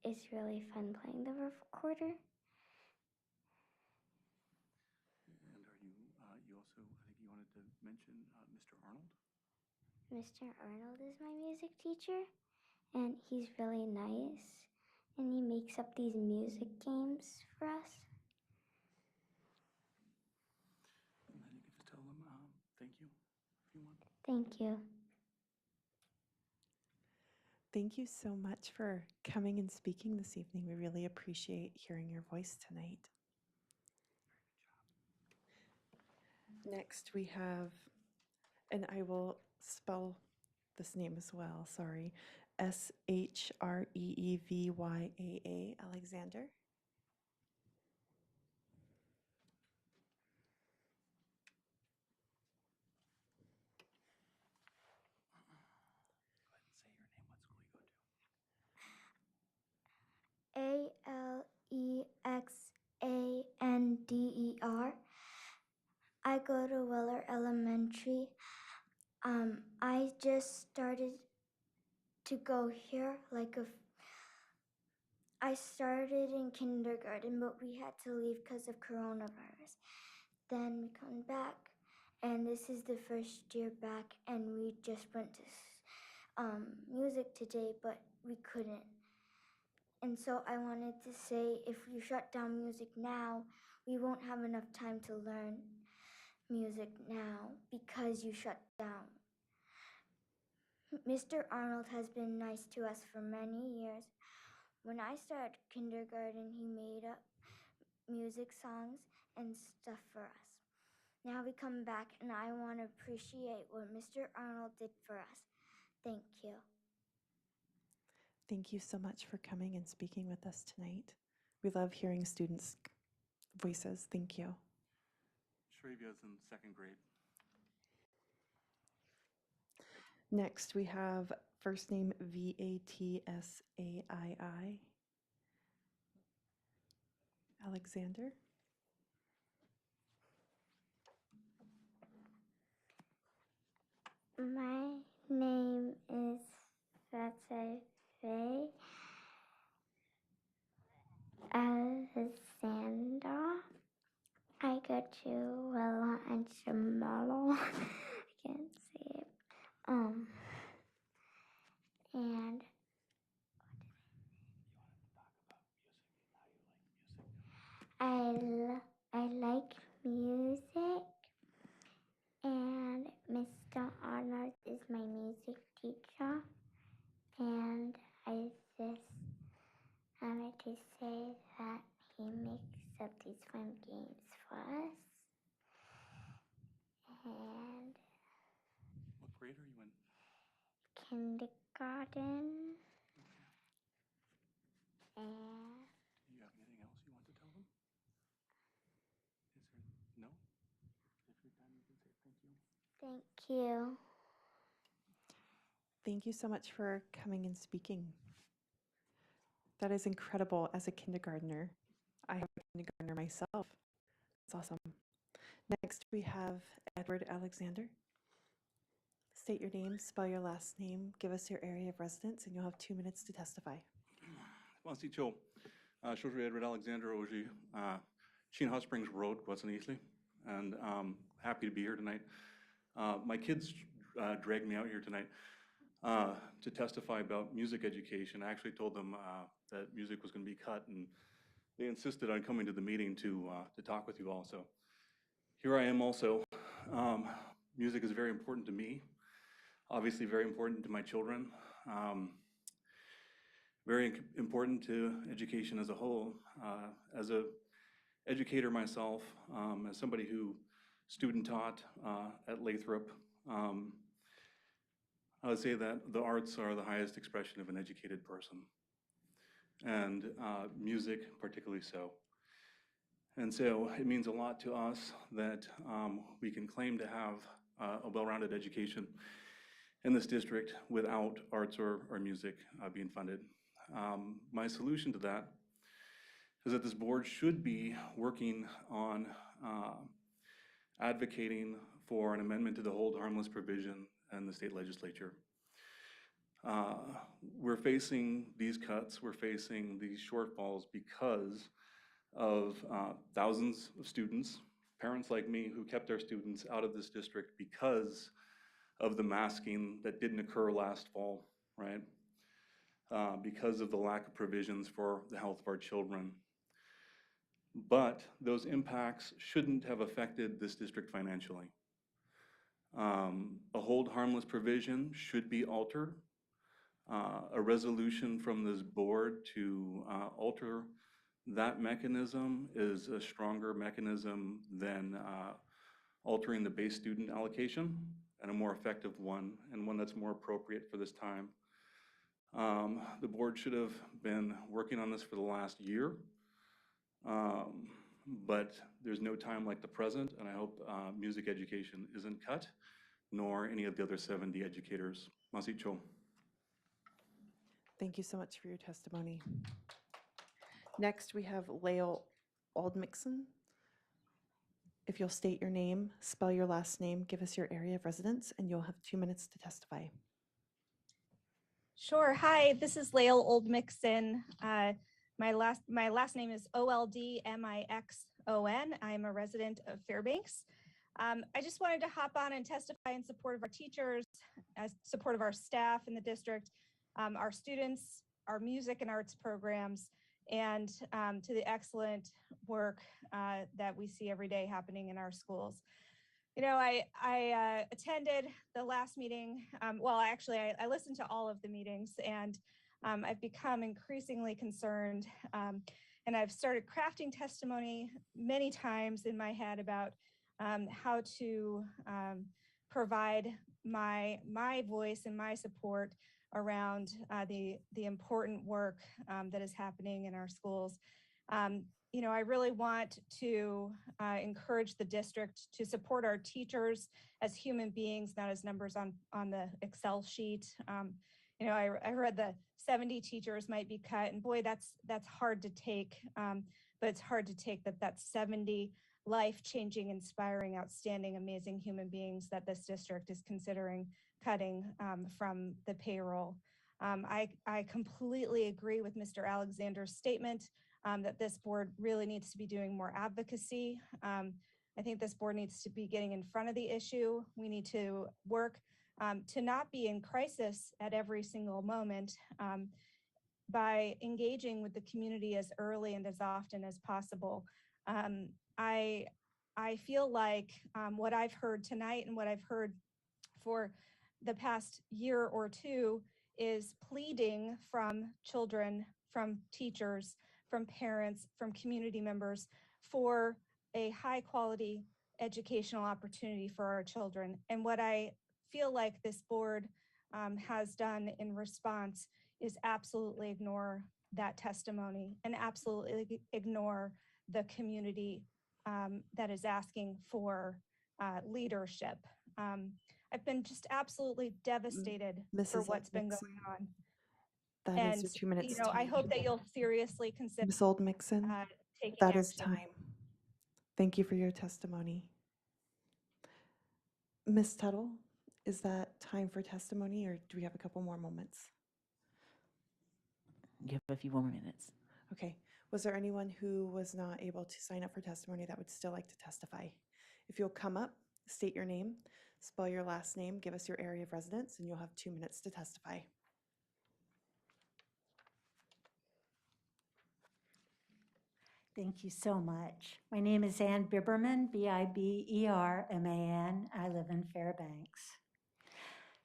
it's really fun playing the recorder. And are you, you also, I think you wanted to mention Mr. Arnold? Mr. Arnold is my music teacher, and he's really nice, and he makes up these music games for us. And then you can just tell them thank you if you want. Thank you. Thank you so much for coming and speaking this evening. We really appreciate hearing your voice tonight. Next, we have, and I will spell this name as well, sorry, Shreevyaa, Alexander. Alexander. I go to Weller Elementary. I just started to go here I started in kindergarten, but we had to leave because of coronavirus. Then we come back, and this is the first year back, and we just went to music today, but we couldn't. And so I wanted to say, if you shut down music now, we won't have enough time to learn music now because you shut down. Mr. Arnold has been nice to us for many years. When I started kindergarten, he made up music songs and stuff for us. Now we come back, and I want to appreciate what Mr. Arnold did for us. Thank you. Thank you so much for coming and speaking with us tonight. We love hearing students' voices. Thank you. Shreevya's in 2nd grade. Next, we have first name Vatsai, Alexander. My name is Vatsai Alexander. I go to Wella and Shamalo. I can't say it. And I I like music, and Mr. Arnold is my music teacher, and I just wanted to say that he makes up these fun games for us. And What grade are you in? kindergarten. Okay. And Do you have anything else you want to tell them? Is there, no? If you're done, you can say thank you. thank you. Thank you so much for coming and speaking. That is incredible as a kindergartner. I have a kindergartner myself. It's awesome. Next, we have Edward Alexander. State your name, spell your last name, give us your area of residence, and you'll have 2 minutes to testify. Masito, Shoshu Edward Alexander Oji, Chin Hot Springs Road, Weston Eastleigh, and happy to be here tonight. My kids dragged me out here tonight to testify about music education. I actually told them that music was going to be cut, and they insisted on coming to the meeting to talk with you all. So here I am also. Music is very important to me, obviously very important to my children, very important to education as a whole. As a educator myself, as somebody who student taught at Lathrop, I would say that the arts are the highest expression of an educated person, and music particularly so. And so it means a lot to us that we can claim to have a well-rounded education in this district without arts or music being funded. My solution to that is that this board should be working on advocating for an amendment to the hold harmless provision in the state legislature. We're facing these cuts, we're facing these shortfalls because of thousands of students, parents like me who kept their students out of this district because of the masking that didn't occur last fall, right? Because of the lack of provisions for the health of our children. But those impacts shouldn't have affected this district financially. A hold harmless provision should be altered. A resolution from this board to alter that mechanism is a stronger mechanism than altering the base student allocation, and a more effective one, and one that's more appropriate for this time. The board should have been working on this for the last year, but there's no time like the present, and I hope music education isn't cut, nor any of the other 70 educators. Masicho. Thank you so much for your testimony. Next, we have Lael Oldmixon. If you'll state your name, spell your last name, give us your area of residence, and you'll have 2 minutes to testify. Sure. Hi, this is Lael Oldmixon. My last name is Oldmixon. I'm a resident of Fairbanks. I just wanted to hop on and testify in support of our teachers, support of our staff in the district, our students, our music and arts programs, and to the excellent work that we see every day happening in our schools. You know, I attended the last meeting. I listened to all of the meetings, and I've become increasingly concerned. And I've started crafting testimony many times in my head about how to provide my voice and my support around the important work that is happening in our schools. You know, I really want to encourage the district to support our teachers as human beings, not as numbers on the Excel sheet. You know, I read the 70 teachers might be cut, and boy, that's hard to take. But it's hard to take that's 70 life-changing, inspiring, outstanding, amazing human beings that this district is considering cutting from the payroll. I completely agree with Mr. Alexander's statement that this board really needs to be doing more advocacy. I think this board needs to be getting in front of the issue. We need to work to not be in crisis at every single moment by engaging with the community as early and as often as possible. I feel like what I've heard tonight and what I've heard for the past year or two is pleading from children, from teachers, from parents, from community members for a high quality educational opportunity for our children. And what I feel like this board has done in response is absolutely ignore that testimony and absolutely ignore the community that is asking for leadership. I've been just absolutely devastated for Mrs. what's been Oldmixon, going on. that is And, your 2 minutes I time. hope that you'll seriously consider Ms. Oldmixon, taking that is action. time. Thank you for your testimony. Ms. Tuttle, is that time for testimony, or do we have a couple more moments? You have a few more minutes. Okay. Was there anyone who was not able to sign up for testimony that would still like to testify? If you'll come up, state your name, spell your last name, give us your area of residence, and you'll have 2 minutes to testify. Thank you so much. My name is Ann Biberman, Biberman. I live in Fairbanks.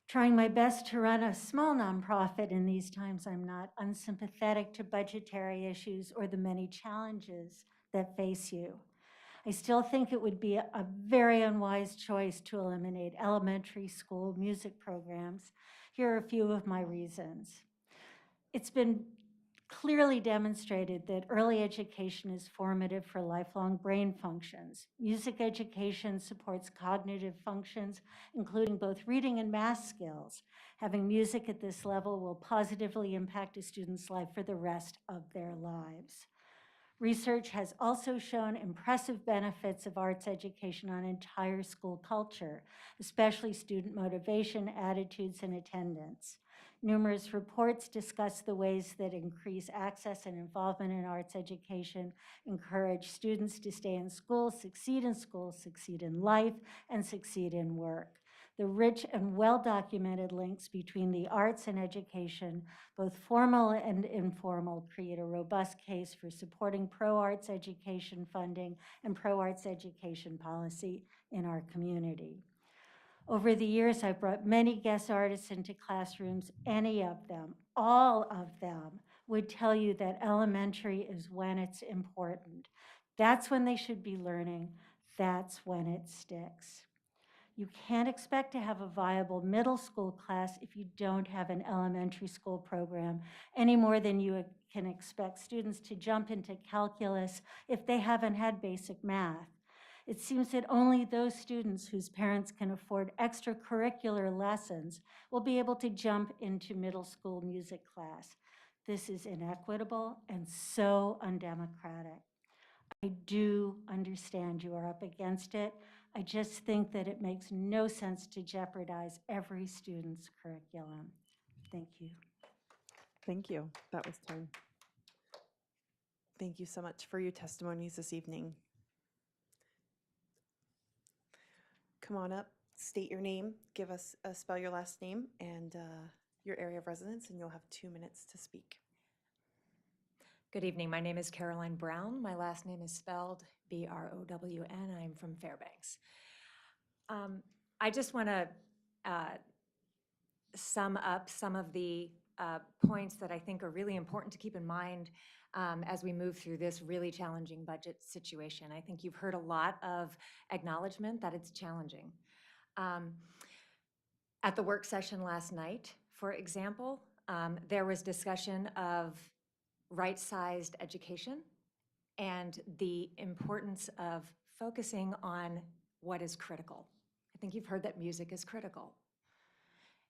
Trying my best to run a small nonprofit in these times, I'm not unsympathetic to budgetary issues or the many challenges that face you. I still think it would be a very unwise choice to eliminate elementary school music programs. Here are a few of my reasons. It's been clearly demonstrated that early education is formative for lifelong brain functions. Music education supports cognitive functions, including both reading and math skills. Having music at this level will positively impact a student's life for the rest of their lives. Research has also shown impressive benefits of arts education on entire school culture, especially student motivation, attitudes, and attendance. Numerous reports discuss the ways that increase access and involvement in arts education, encourage students to stay in school, succeed in life, and succeed in work. The rich and well-documented links between the arts and education, both formal and informal, create a robust case for supporting pro-arts education funding and pro-arts education policy in our community. Over the years, I've brought many guest artists into classrooms. Any of them, all of them, would tell you that elementary is when it's important. That's when they should be learning. That's when it sticks. You can't expect to have a viable middle school class if you don't have an elementary school program, any more than you can expect students to jump into calculus if they haven't had basic math. It seems that only those students whose parents can afford extracurricular lessons will be able to jump into middle school music class. This is inequitable and so undemocratic. I do understand you are up against it. I just think that it makes no sense to jeopardize every student's curriculum. Thank you. Thank you. That was time. Thank you so much for your testimonies this evening. Come on up, state your name, give us, spell your last name and your area of residence, and you'll have 2 minutes to speak. Good evening. My name is Caroline Brown. My last name is spelled B-R-O-W-N. I'm from Fairbanks. I just want to sum up some of the points that I think are really important to keep in mind as we move through this really challenging budget situation. I think you've heard a lot of acknowledgement that it's challenging. At the work session last night, for example, there was discussion of right-sized education and the importance of focusing on what is critical. I think you've heard that music is critical.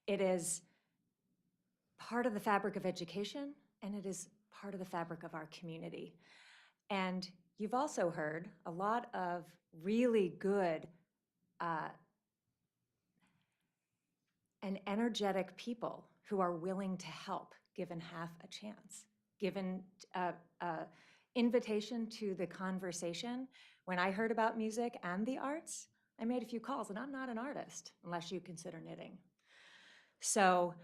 It is part of the fabric of education, and it is part of the fabric of our community. And you've also heard a lot of really good and energetic people who are willing to help, given half a chance, given invitation to the conversation. When I heard about music and the arts, I made a few calls, and I'm not an artist unless you consider knitting. So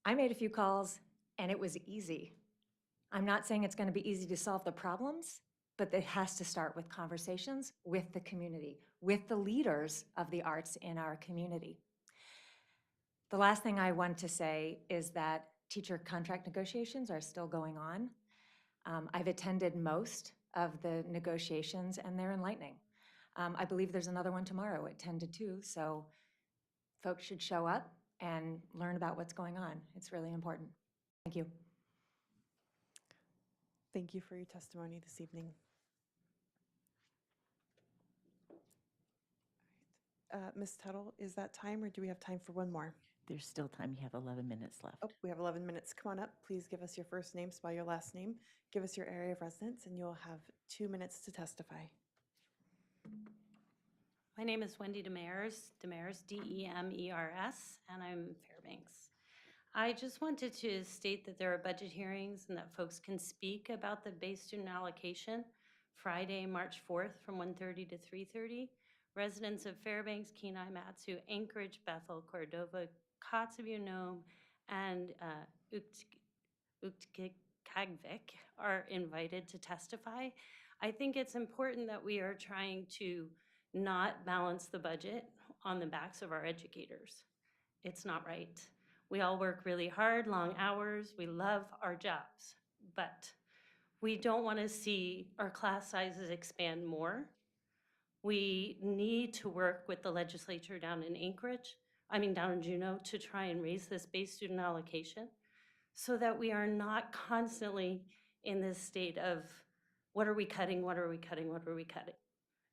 I made a few calls, and it was easy. I'm not saying it's going to be easy to solve the problems, but it has to start with conversations with the community, with the leaders of the arts in our community. The last thing I want to say is that teacher contract negotiations are still going on. I've attended most of the negotiations, and they're enlightening. I believe there's another one tomorrow at 10 to 2, so folks should show up and learn about what's going on. It's really important. Thank you. Thank you for your testimony this evening. Ms. Tuttle, is that time, or do we have time for one more? There's still time. You have 11 minutes left. Oh, we have 11 minutes. Come on up. Please give us your first name, spell your last name, give us your area of residence, and you'll have 2 minutes to testify. My name is Wendy Demers, Demers, and I'm Fairbanks. I just wanted to state that there are budget hearings and that folks can speak about the base student allocation Friday, March 4th from 1:30 to 3:30. Residents of Fairbanks, Kenai, Matsu, Anchorage, Bethel, Cordova, Kotzebue, Nome, and Uktkagvik are invited to testify. I think it's important that we are trying to not balance the budget on the backs of our educators. It's not right. We all work really hard, long hours. We love our jobs, but we don't want to see our class sizes expand more. We need to work with the legislature down in down in Juneau, to try and raise this base student allocation so that we are not constantly in this state of, what are we cutting, what are we cutting, what are we cutting?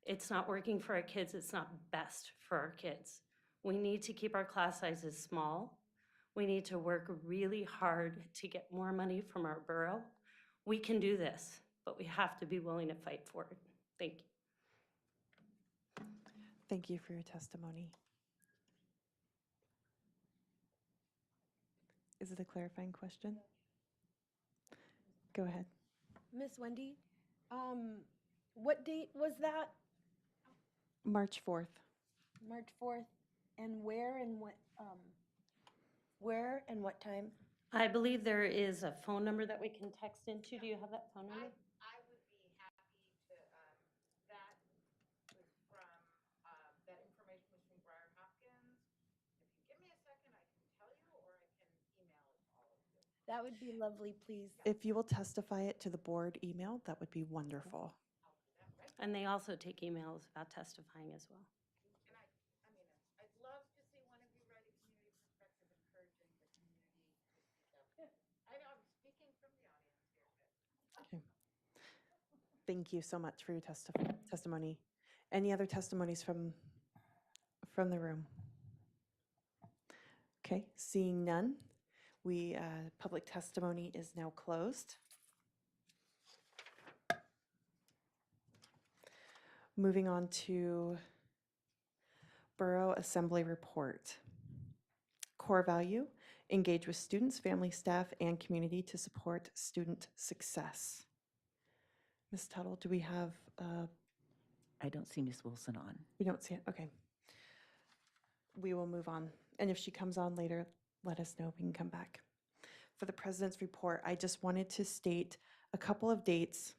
It's not working for our kids, it's not best for our kids. We need to keep our class sizes small. We need to work really hard to get more money from our borough. We can do this, but we have to be willing to fight for it. Thank you. Thank you for your testimony. Is it a clarifying question? Go ahead. Miss Wendy, what date was that? March 4th. March 4th, and where and what time? I believe there is a phone number that we can text into. Do you have that phone number? I would be happy to, that was from, that information was from Briar Hopkins. If you give me a second, I can tell you, or I can email it to all of you. That would be lovely, please. If you will testify it to the board email, that would be wonderful. And they also take emails about testifying as well. I'd love to see one of you write a community perspective encouraging the community to speak up. I know I'm speaking from the audience here. Okay. Thank you so much for your testimony. Any other testimonies from the room? Okay, seeing none, public testimony is now closed. Moving on to Borough Assembly Report. Core value, engage with students, family, staff, and community to support student success. Ms. Tuttle, do we have? I don't see Ms. Wilson on. We don't see it, okay. We will move on. And if she comes on later, let us know, we can come back. For the president's report, I just wanted to state a couple of dates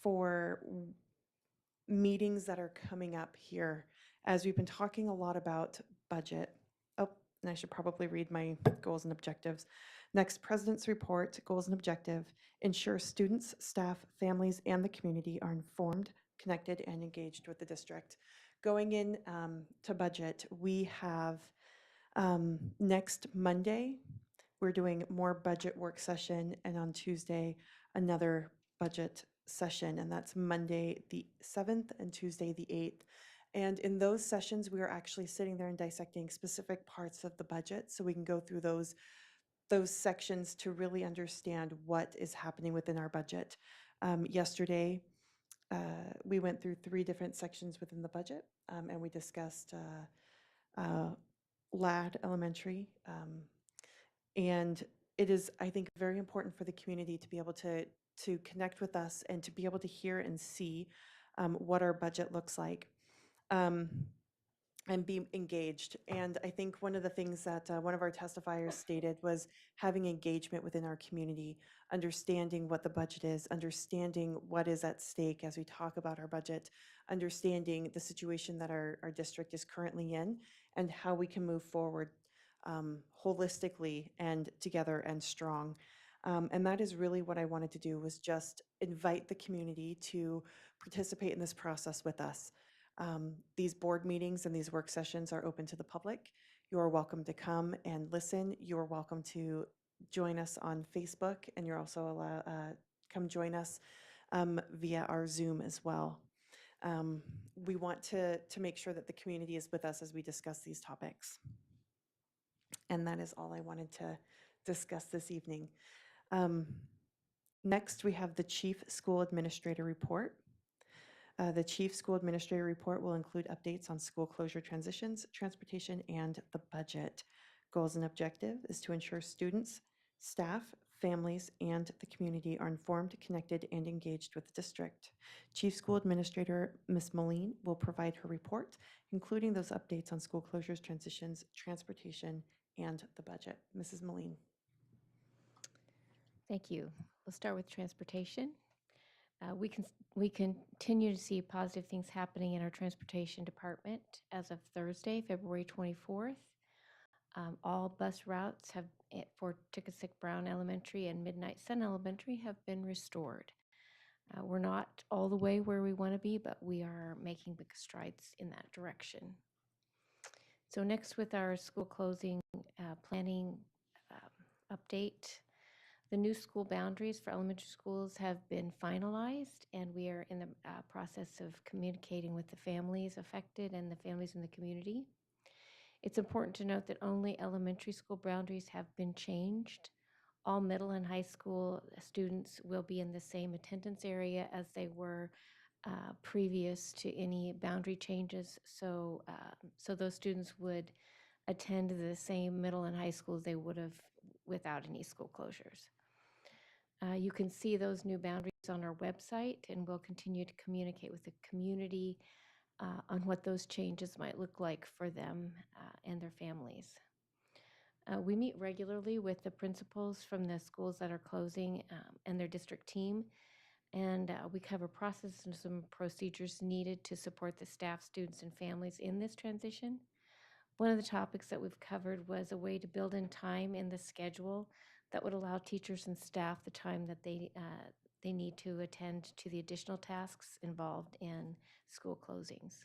for meetings that are coming up here, as we've been talking a lot about budget. Oh, and I should probably read my goals and objectives. Next, president's report, goals and objective, ensure students, staff, families, and the community are informed, connected, and engaged with the district. Going in to budget, we have next Monday, we're doing more budget work session, and on Tuesday, another budget session, and that's Monday the 7th and Tuesday the 8th. And in those sessions, we are actually sitting there and dissecting specific parts of the budget, so we can go through those sections to really understand what is happening within our budget. Yesterday, we went through 3 different sections within the budget, and we discussed LAD Elementary. And it is, I think, very important for the community to be able to connect with us and to be able to hear and see what our budget looks like. and be engaged. And I think one of the things that one of our testifiers stated was having engagement within our community, understanding what the budget is, understanding what is at stake as we talk about our budget, understanding the situation that our district is currently in, and how we can move forward holistically and together and strong. And that is really what I wanted to do, was just invite the community to participate in this process with us. These board meetings and these work sessions are open to the public. You are welcome to come and listen. You are welcome to join us on Facebook, and you're also allowed come join us via our Zoom as well. We want to make sure that the community is with us as we discuss these topics. And that is all I wanted to discuss this evening. Next, we have the Chief School Administrator Report. The Chief School Administrator Report will include updates on school closure transitions, transportation, and the budget. Goals and objective is to ensure students, staff, families, and the community are informed, connected, and engaged with the district. Chief School Administrator Ms. Moline will provide her report, including those updates on school closures, transitions, transportation, and the budget. Mrs. Moline. Thank you. We'll start with transportation. We continue to see positive things happening in our transportation department. As of Thursday, February 24th, all bus routes for Chickasik Brown Elementary and Midnight Sun Elementary have been restored. We're not all the way where we want to be, but we are making big strides in that direction. So next, with our school closing planning update, the new school boundaries for elementary schools have been finalized, and we are in the process of communicating with the families affected and the families in the community. It's important to note that only elementary school boundaries have been changed. All middle and high school students will be in the same attendance area as they were previous to any boundary changes. So those students would attend the same middle and high schools they would have without any school closures. You can see those new boundaries on our website, and we'll continue to communicate with the community on what those changes might look like for them and their families. We meet regularly with the principals from the schools that are closing and their district team, and we cover processes and some procedures needed to support the staff, students, and families in this transition. One of the topics that we've covered was a way to build in time in the schedule that would allow teachers and staff the time that they need to attend to the additional tasks involved in school closings.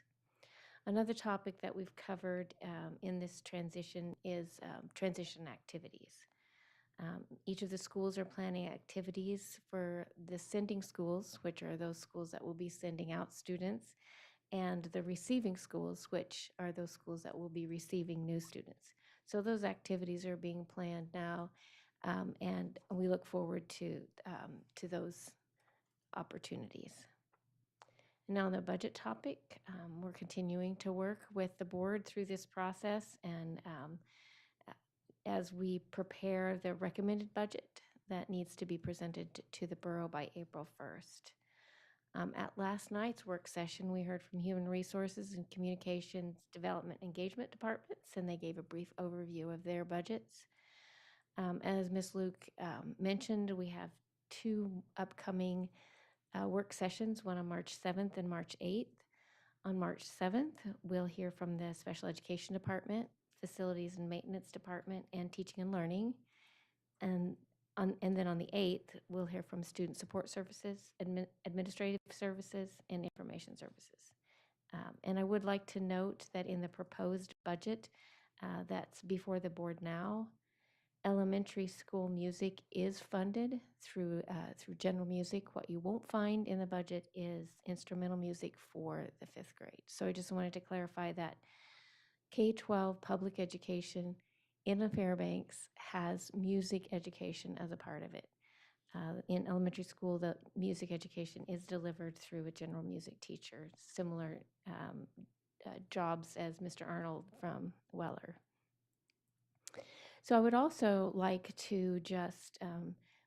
Another topic that we've covered in this transition is transition activities. Each of the schools are planning activities for the sending schools, which are those schools that will be sending out students, and the receiving schools, which are those schools that will be receiving new students. So those activities are being planned now, and we look forward to those opportunities. Now on the budget topic, we're continuing to work with the board through this process, and as we prepare the recommended budget that needs to be presented to the borough by April 1st. At last night's work session, we heard from Human Resources and Communications Development Engagement Departments, and they gave a brief overview of their budgets. As Ms. Luke mentioned, we have two upcoming work sessions, one on March 7th and March 8th. On March 7th, we'll hear from the Special Education Department, Facilities and Maintenance Department, and Teaching and Learning. And then on the 8th, we'll hear from Student Support Services, Administrative Services, and Information Services. And I would like to note that in the proposed budget that's before the board now, elementary school music is funded through general music. What you won't find in the budget is instrumental music for the 5th grade. So I just wanted to clarify that K-12 public education in Fairbanks has music education as a part of it. In elementary school, the music education is delivered through a general music teacher, similar jobs as Mr. Arnold from Weller. So I would also like to just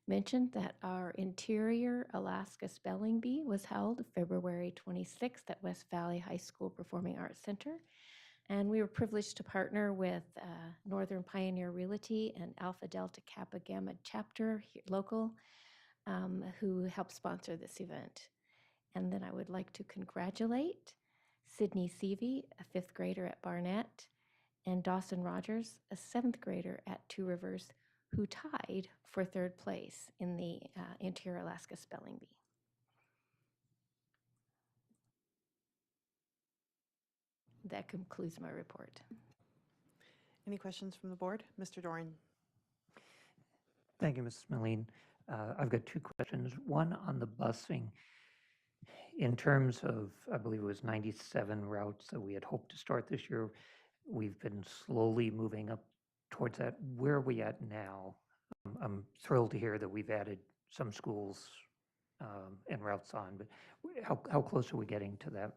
mention that our Interior Alaska Spelling Bee was held February 26th at West Valley High School Performing Arts Center. And we were privileged to partner with Northern Pioneer Realty and Alpha Delta Kappa Gamma chapter here, local, who helped sponsor this event. And then I would like to congratulate Sydney Seavey, a fifth grader at Barnett, and Dawson Rogers, a seventh grader at Two Rivers, who tied for third place in the Interior Alaska Spelling Bee. That concludes my report. Any questions from the board? Mr. Doran. Thank you, Mrs. Moline. I've got two questions. One on the busing. In terms of, I believe it was 97 routes that we had hoped to start this year, we've been slowly moving up towards that. Where are we at now? I'm thrilled to hear that we've added some schools and routes on, but how close are we getting to that?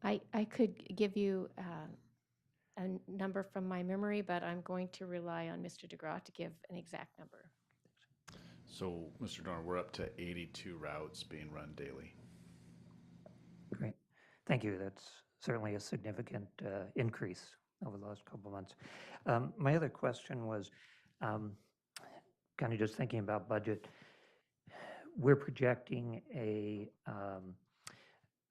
I could give you a number from my memory, but I'm going to rely on Mr. DeGraw to give an exact number. So, Mr. Dorn, we're up to 82 routes being run daily. Great. Thank you. That's certainly a significant increase over the last couple of months. My other question was kind of just thinking about budget. We're projecting an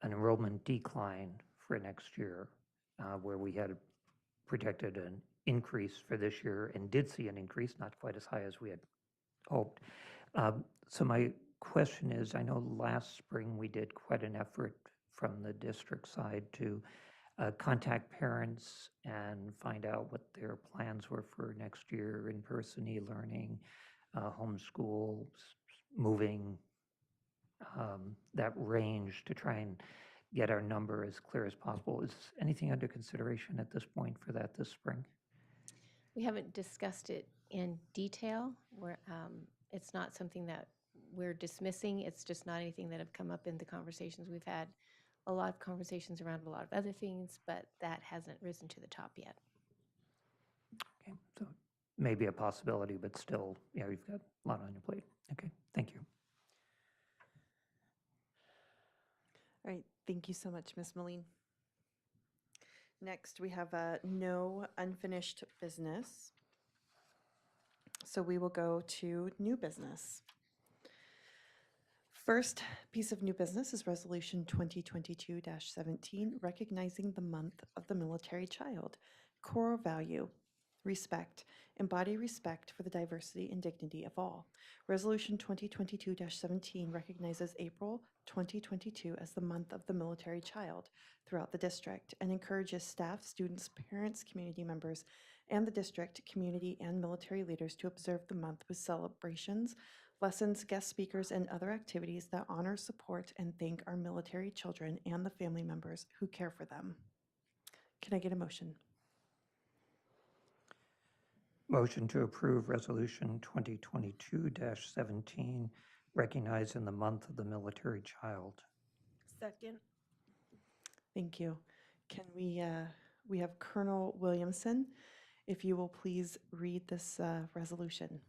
enrollment decline for next year, where we had projected an increase for this year and did see an increase, not quite as high as we had hoped. So my question is, I know last spring we did quite an effort from the district side to contact parents and find out what their plans were for next year, in-person e-learning, homeschool, moving, that range to try and get our number as clear as possible. Is anything under consideration at this point for that this spring? We haven't discussed it in detail. It's not something that we're dismissing. It's just not anything that have come up in the conversations. We've had a lot of conversations around a lot of other things, but that hasn't risen to the top yet. Okay, so maybe a possibility, but still, yeah, you've got a lot on your plate. Okay, thank you. All right, thank you so much, Ms. Moline. Next, we have no unfinished business. So we will go to new business. First piece of new business is Resolution 2022-17, recognizing the month of the military child. Core value, respect. Embody respect for the diversity and dignity of all. Resolution 2022-17 recognizes April 2022 as the month of the military child throughout the district and encourages staff, students, parents, community members, and the district, community, and military leaders to observe the month with celebrations, lessons, guest speakers, and other activities that honor, support, and thank our military children and the family members who care for them. Can I get a motion? Motion to approve Resolution 2022-17, recognizing the month of the military child. Second. Thank you. Can we have Colonel Williamson, if you will please read this resolution.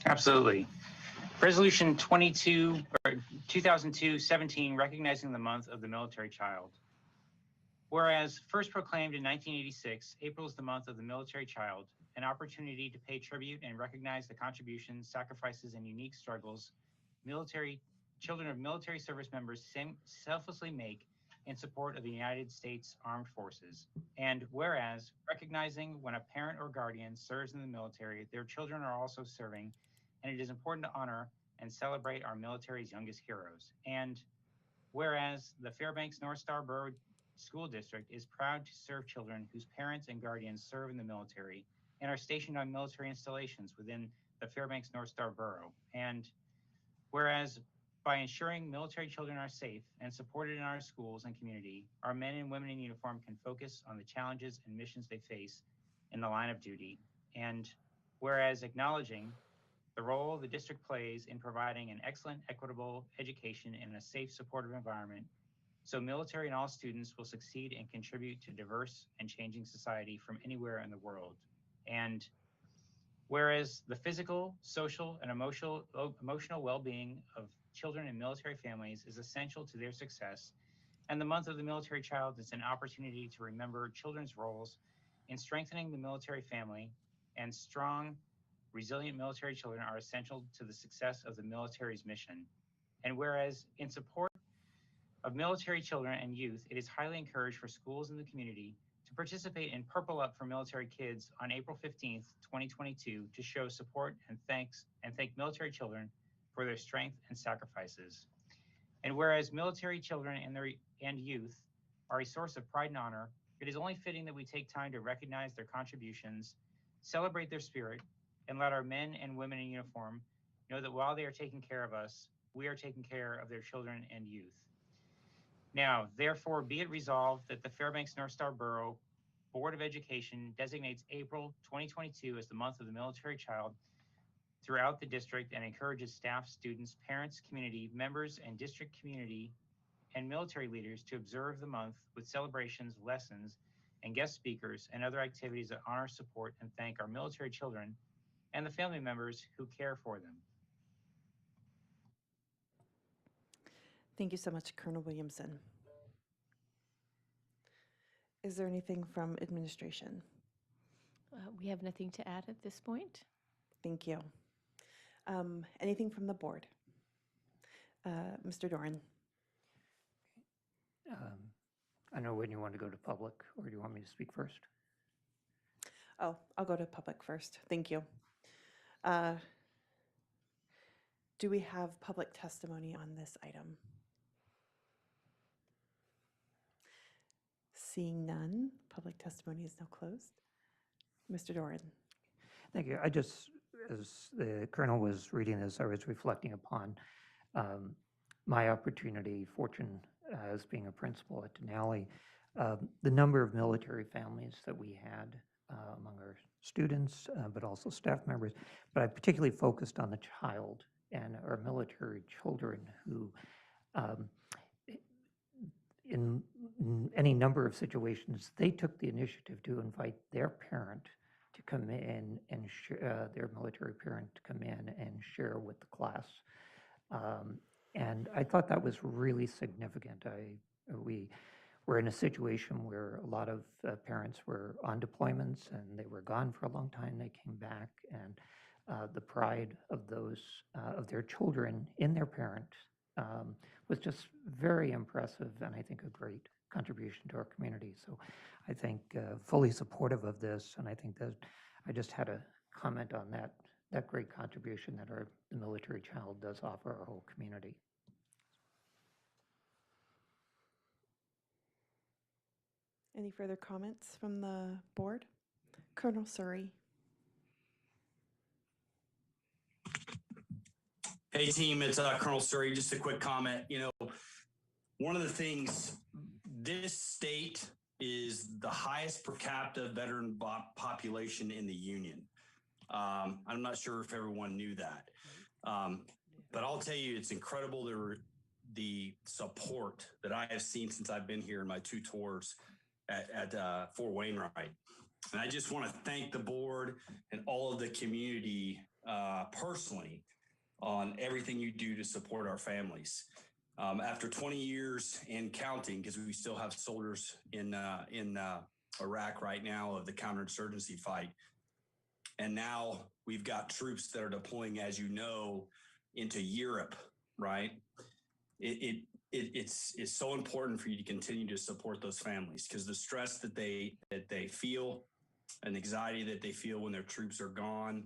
Absolutely. Resolution 2002-17, recognizing the month of the military child. Whereas first proclaimed in 1986, April is the month of the military child, an opportunity to pay tribute and recognize the contributions, sacrifices, and unique struggles children of military service members selflessly make in support of the United States Armed Forces. And whereas recognizing when a parent or guardian serves in the military, their children are also serving, and it is important to honor and celebrate our military's youngest heroes. And whereas the Fairbanks North Star Borough School District is proud to serve children whose parents and guardians serve in the military and are stationed on military installations within the Fairbanks North Star Borough. And whereas by ensuring military children are safe and supported in our schools and community, our men and women in uniform can focus on the challenges and missions they face in the line of duty. And whereas acknowledging the role the district plays in providing an excellent, equitable education in a safe, supportive environment, so military and all students will succeed and contribute to diverse and changing society from anywhere in the world. And whereas the physical, social, and emotional well-being of children in military families is essential to their success, And the month of the military child is an opportunity to remember children's roles in strengthening the military family, and strong, resilient military children are essential to the success of the military's mission. And whereas in support of military children and youth, it is highly encouraged for schools in the community to participate in Purple Up for Military Kids on April 15th, 2022 to show support and thank military children for their strength and sacrifices. And whereas military children and youth are a source of pride and honor, it is only fitting that we take time to recognize their contributions, celebrate their spirit, and let our men and women in uniform know that while they are taking care of us, we are taking care of their children and youth. Now, therefore, be it resolved that the Fairbanks North Star Borough Board of Education designates April 2022 as the month of the military child throughout the district and encourages staff, students, parents, community members, and district community and military leaders to observe the month with celebrations, lessons, and guest speakers and other activities that honor, support, and thank our military children and the family members who care for them. Thank you so much, Colonel Williamson. Is there anything from administration? We have nothing to add at this point. Thank you. Anything from the board? Mr. Doran. I know when you want to go to public, or do you want me to speak first? Oh, I'll go to public first. Thank you. Do we have public testimony on this item? Seeing none, public testimony is now closed. Mr. Doran. Thank you. I just, as the Colonel was reading this, I was reflecting upon my opportunity, fortune as being a principal at Denali, the number of military families that we had among our students, but also staff members. But I particularly focused on the child and our military children who, in any number of situations, they took the initiative to invite their parent to come in and their military parent to come in and share with the class. And I thought that was really significant. We were in a situation where a lot of parents were on deployments and they were gone for a long time. They came back, and the pride of those of their children in their parent was just very impressive, and I think a great contribution to our community. So I think fully supportive of this, and I think that I just had a comment on that great contribution that the military child does offer our whole community. Any further comments from the board? Colonel Surrey. Hey team, it's Colonel Surrey. Just a quick comment. You know, one of the things, this state is the highest per capita veteran population in the union. I'm not sure if everyone knew that, but I'll tell you, it's incredible the support that I have seen since I've been here in my 2 tours at Fort Wainwright. And I just want to thank the board and all of the community personally on everything you do to support our families. After 20 years and counting, because we still have soldiers in Iraq right now of the counterinsurgency fight. And now we've got troops that are deploying, as you know, into Europe, right? It's so important for you to continue to support those families, because the stress that they feel and anxiety that they feel when their troops are gone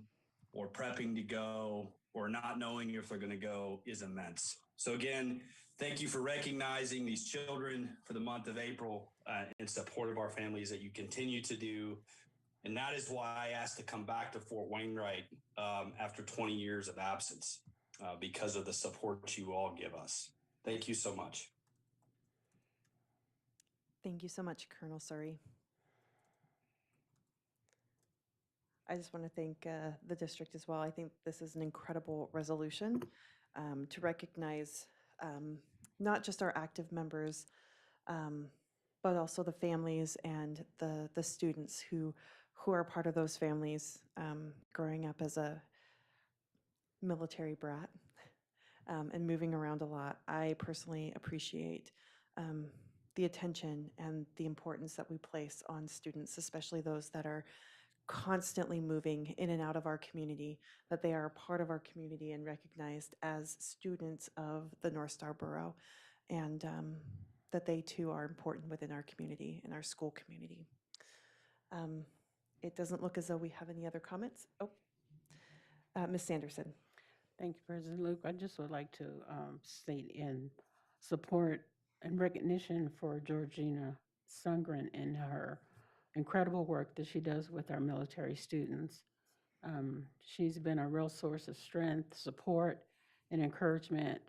or prepping to go or not knowing if they're going to go is immense. So again, thank you for recognizing these children for the month of April in support of our families that you continue to do. And that is why I asked to come back to Fort Wainwright after 20 years of absence because of the support you all give us. Thank you so much. Thank you so much, Colonel Surrey. I just want to thank the district as well. I think this is an incredible resolution to recognize not just our active members, but also the families and the students who are part of those families growing up as a military brat and moving around a lot. I personally appreciate the attention and the importance that we place on students, especially those that are constantly moving in and out of our community, that they are a part of our community and recognized as students of the North Star Borough, and that they too are important within our community and our school community. It doesn't look as though we have any other comments. Oh, Ms. Sanderson. Thank you, President Luke. I just would like to state in support and recognition for Georgina Sundgren and her incredible work that she does with our military students. She's been a real source of strength, support, and encouragement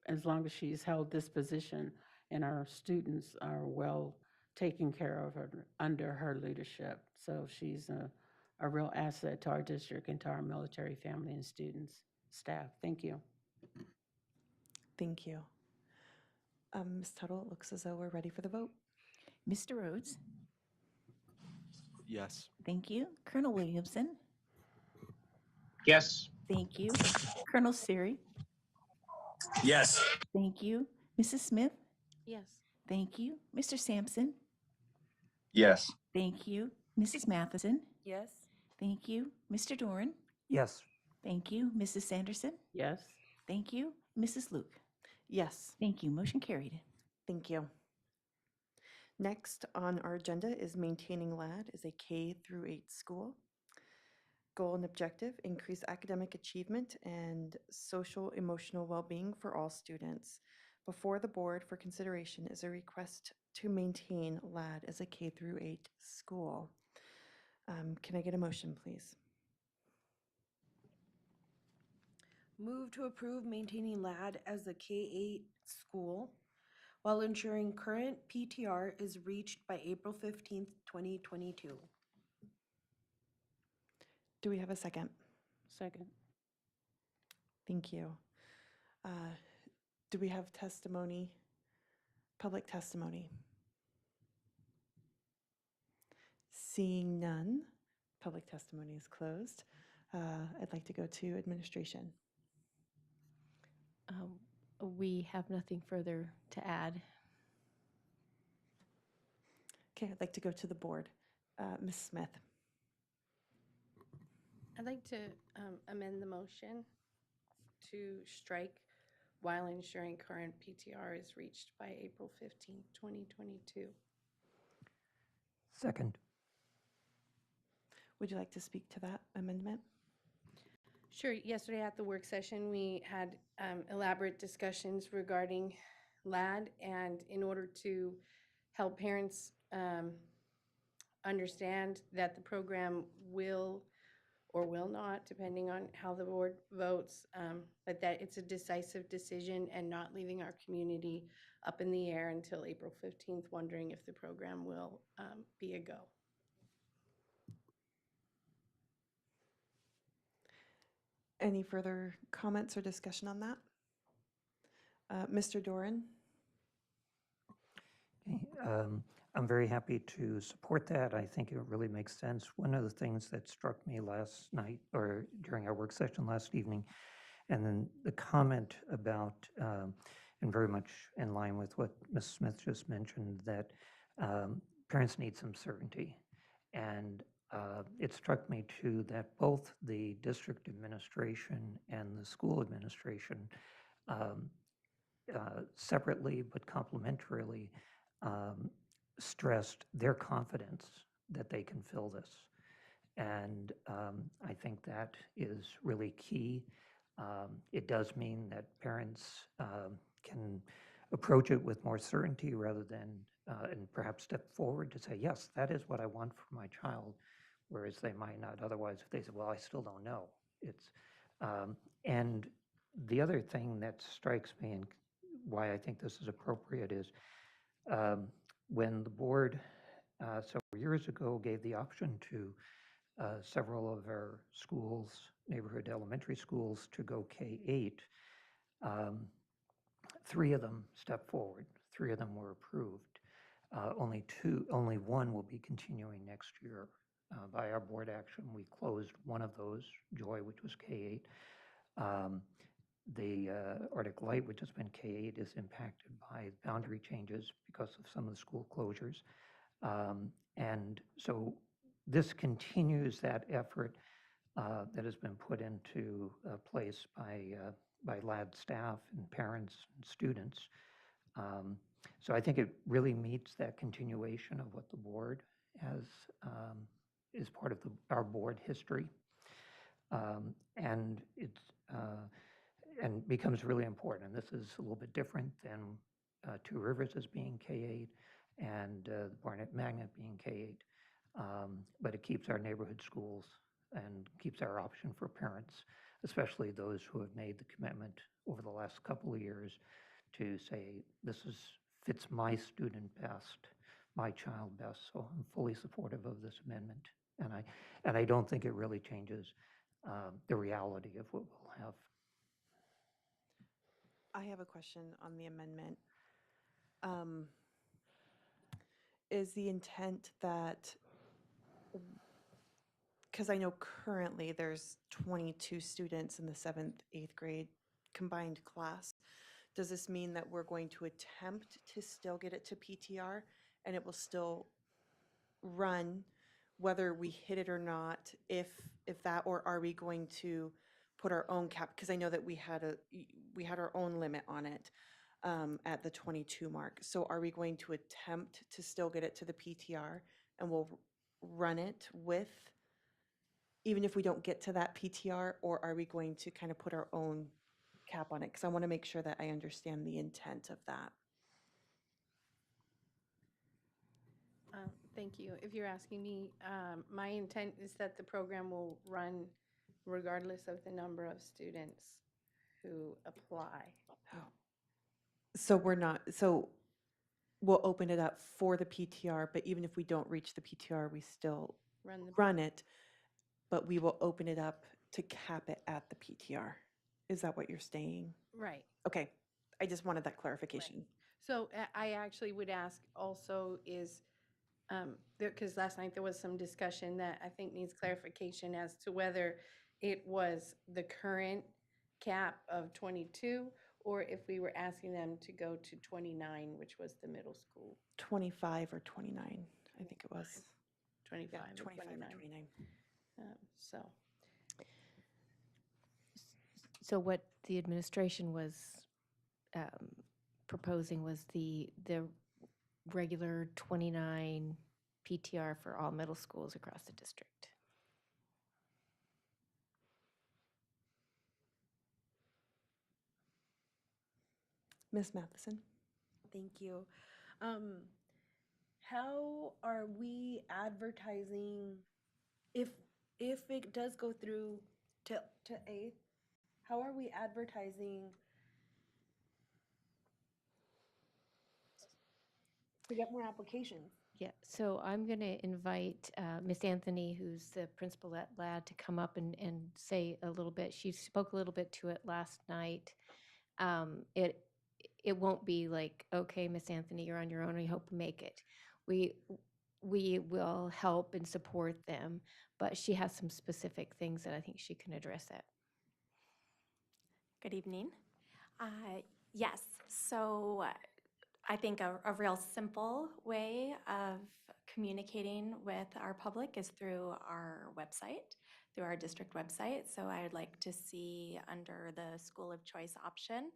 as long as she's held this position, and our students are well taken care of under her leadership. So she's a real asset to our district and to our military family and students, staff. Thank you. Thank you. Ms. Tuttle, it looks as though we're ready for the vote. Mr. Rhodes? Yes. Thank you. Colonel Williamson? Yes. Thank you. Colonel Siri? Yes. Thank you. Mrs. Smith? Yes. Thank you. Mr. Sampson? Yes. Thank you. Mrs. Matheson? Yes. Thank you. Mr. Doran? Yes. Thank you. Mrs. Sanderson? Yes. Thank you. Mrs. Luke? Yes. Thank you. Motion carried. Thank you. Next on our agenda is maintaining LAD as a K through 8 school. Goal and objective: increase academic achievement and social emotional well-being for all students. Before the board for consideration is a request to maintain LAD as a K through 8 school. Can I get a motion, please? Move to approve maintaining LAD as a K-8 school while ensuring current PTR is reached by April 15th, 2022. Do we have a second? Second. Thank you. Do we have testimony, public testimony? Seeing none, public testimony is closed. I'd like to go to administration. We have nothing further to add. Okay, I'd like to go to the board. Ms. Smith. I'd like to amend the motion to strike while ensuring current PTR is reached by April 15th, 2022. Second. Would you like to speak to that amendment? Sure. Yesterday at the work session, we had elaborate discussions regarding LAD, and in order to help parents understand that the program will or will not, depending on how the board votes, but that it's a decisive decision and not leaving our community up in the air until April 15th, wondering if the program will be a go. Any further comments or discussion on that? Mr. Doran? Okay, I'm very happy to support that. I think it really makes sense. One of the things that struck me last night or during our work session last evening, and then the comment about, and very much in line with what Ms. Smith just mentioned, that parents need some certainty. And it struck me too that both the district administration and the school administration separately but complementarily stressed their confidence that they can fill this. And I think that is really key. It does mean that parents can approach it with more certainty rather than, and perhaps step forward to say, yes, that is what I want for my child, whereas they might not otherwise if they say, well, I still don't know. It's, and the other thing that strikes me and why I think this is appropriate is when the board several years ago gave the option to several of our schools, neighborhood elementary schools, to go K-8, 3 of them stepped forward. 3 of them were approved. Only one will be continuing next year. By our board action, we closed one of those, Joy, which was K-8. The Arctic Light, which has been K-8, is impacted by boundary changes because of some of the school closures. And so this continues that effort that has been put into place by LAD staff and parents and students. So I think it really meets that continuation of what the board has, is part of our board history. And it's, and becomes really important. And this is a little bit different than Two Rivers as being K-8 and Barnett Magnet being K-8. But it keeps our neighborhood schools and keeps our option for parents, especially those who have made the commitment over the last couple of years to say, this fits my student best, my child best. So I'm fully supportive of this amendment. And I don't think it really changes the reality of what we'll have. I have a question on the amendment. Is the intent that, because I know currently there's 22 students in the 7th, 8th grade combined class, does this mean that we're going to attempt to still get it to PTR and it will still run whether we hit it or not, if that, or are we going to put our own cap? Because I know that we had our own limit on it at the 22 mark. So are we going to attempt to still get it to the PTR and we'll run it with, even if we don't get to that PTR, or are we going to kind of put our own cap on it? Because I want to make sure that I understand the intent of that. Thank you. If you're asking me, my intent is that the program will run regardless of the number of students who apply. So we'll open it up for the PTR, but even if we don't reach the PTR, we still run it, but we will open it up to cap it at the PTR. Is that what you're saying? Right. Okay, I just wanted that clarification. So I actually would ask also is, because last night there was some discussion that I think needs clarification as to whether it was the current cap of 22 or if we were asking them to go to 29, which was the middle school. 25 or 29, I think it was. 25 Yeah, or 25 or 29. So what the administration was proposing was the regular 29 PTR for all middle schools across the district. Ms. Matheson? Thank you. How are we advertising if it does go through to 8th? How are we advertising to get more applications? Yeah, so I'm going to invite Miss Anthony, who's the principal at LAD, to come up and say a little bit. She spoke a little bit to it last night. It won't be like, okay, Miss Anthony, you're on your own. We hope to make it. We will help and support them, but she has some specific things that I think she can address that. Good evening. Yes, so I think a real simple way of communicating with our public is through our website, through our district website. So I would like to see under the school of choice option,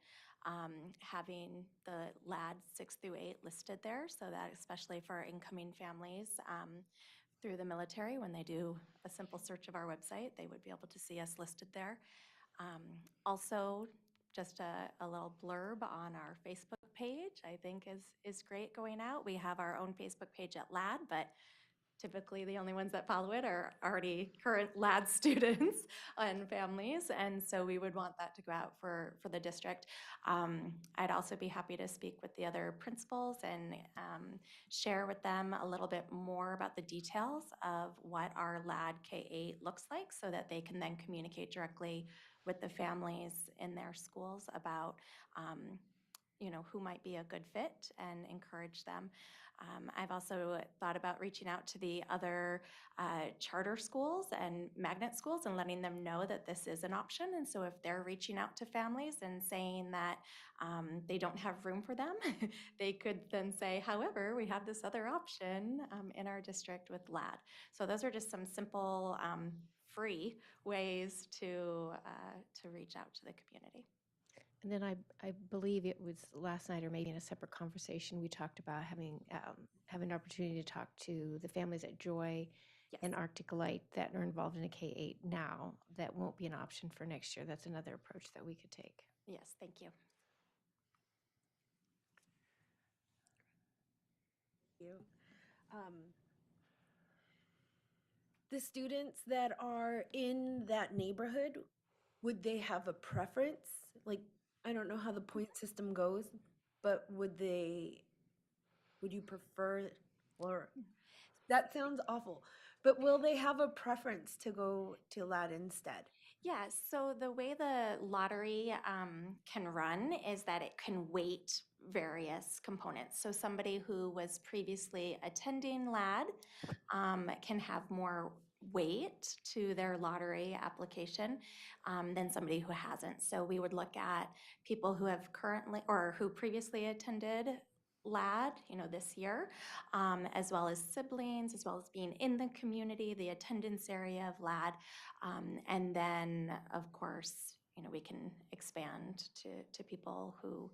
having the LAD 6 through 8 listed there, so that especially for incoming families through the military, when they do a simple search of our website, they would be able to see us listed there. Also, just a little blurb on our Facebook page, I think is great going out. We have our own Facebook page at LAD, but typically the only ones that follow it are already current LAD students and families, and so we would want that to go out for the district. I'd also be happy to speak with the other principals and share with them a little bit more about the details of what our LAD K-8 looks like so that they can then communicate directly with the families in their schools about who might be a good fit and encourage them. I've also thought about reaching out to the other charter schools and magnet schools and letting them know that this is an option. And so if they're reaching out to families and saying that they don't have room for them, they could then say, however, we have this other option in our district with LAD. So those are just some simple, free ways to reach out to the community. And then I believe it was last night or maybe in a separate conversation, we talked about having an opportunity to talk to the families at Joy and Arctic Light that are involved in a K-8 now. That won't be an option for next year. That's another approach that we could take. Yes, thank you. You. The students that are in that neighborhood, would they have a preference? Like, I don't know how the point system goes, but would you prefer, or that sounds awful, but will they have a preference to go to LAD instead? Yeah, so the way the lottery can run is that it can weight various components. So somebody who was previously attending LAD can have more weight to their lottery application than somebody who hasn't. So we would look at people who have currently or who previously attended LAD, this year, as well as siblings, as well as being in the community, the attendance area of LAD. And then, of course, we can expand to people who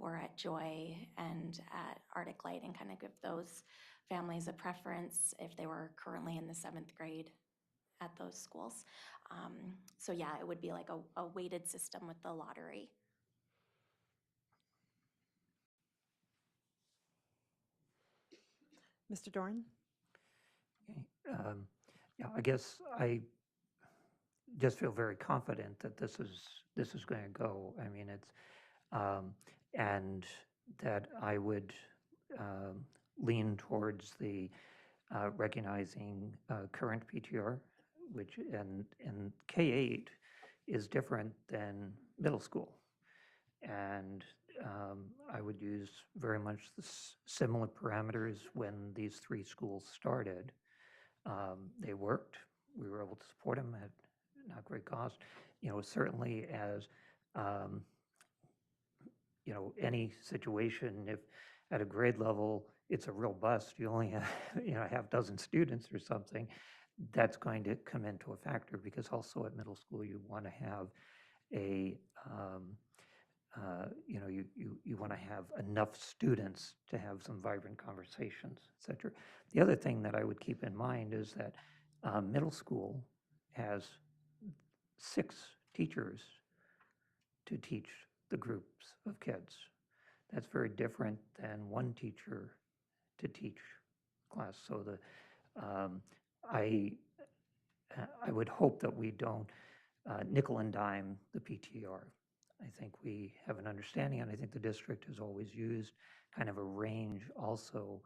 were at Joy and at Arctic Light and kind of give those families a preference if they were currently in the 7th grade at those schools. So yeah, it would be like a weighted system with the lottery. Mr. Doran? Yeah, I guess I just feel very confident that this is going to go. I mean, it's and that I would lean towards the recognizing current PTR, which and K-8 is different than middle school, and I would use very much the similar parameters when these 3 schools started. They worked. We were able to support them at not great cost. Certainly as any situation, if at a grade level it's a real bust, you only have a half dozen students or something, that's going to come into a factor, because also at middle school you want to have a you want to have enough students to have some vibrant conversations, et cetera. The other thing that I would keep in mind is that middle school has 6 teachers to teach the groups of kids. That's very different than 1 teacher to teach class. So I would hope that we don't nickel and dime the PTR. I think we have an understanding, and I think the district has always used kind of a range also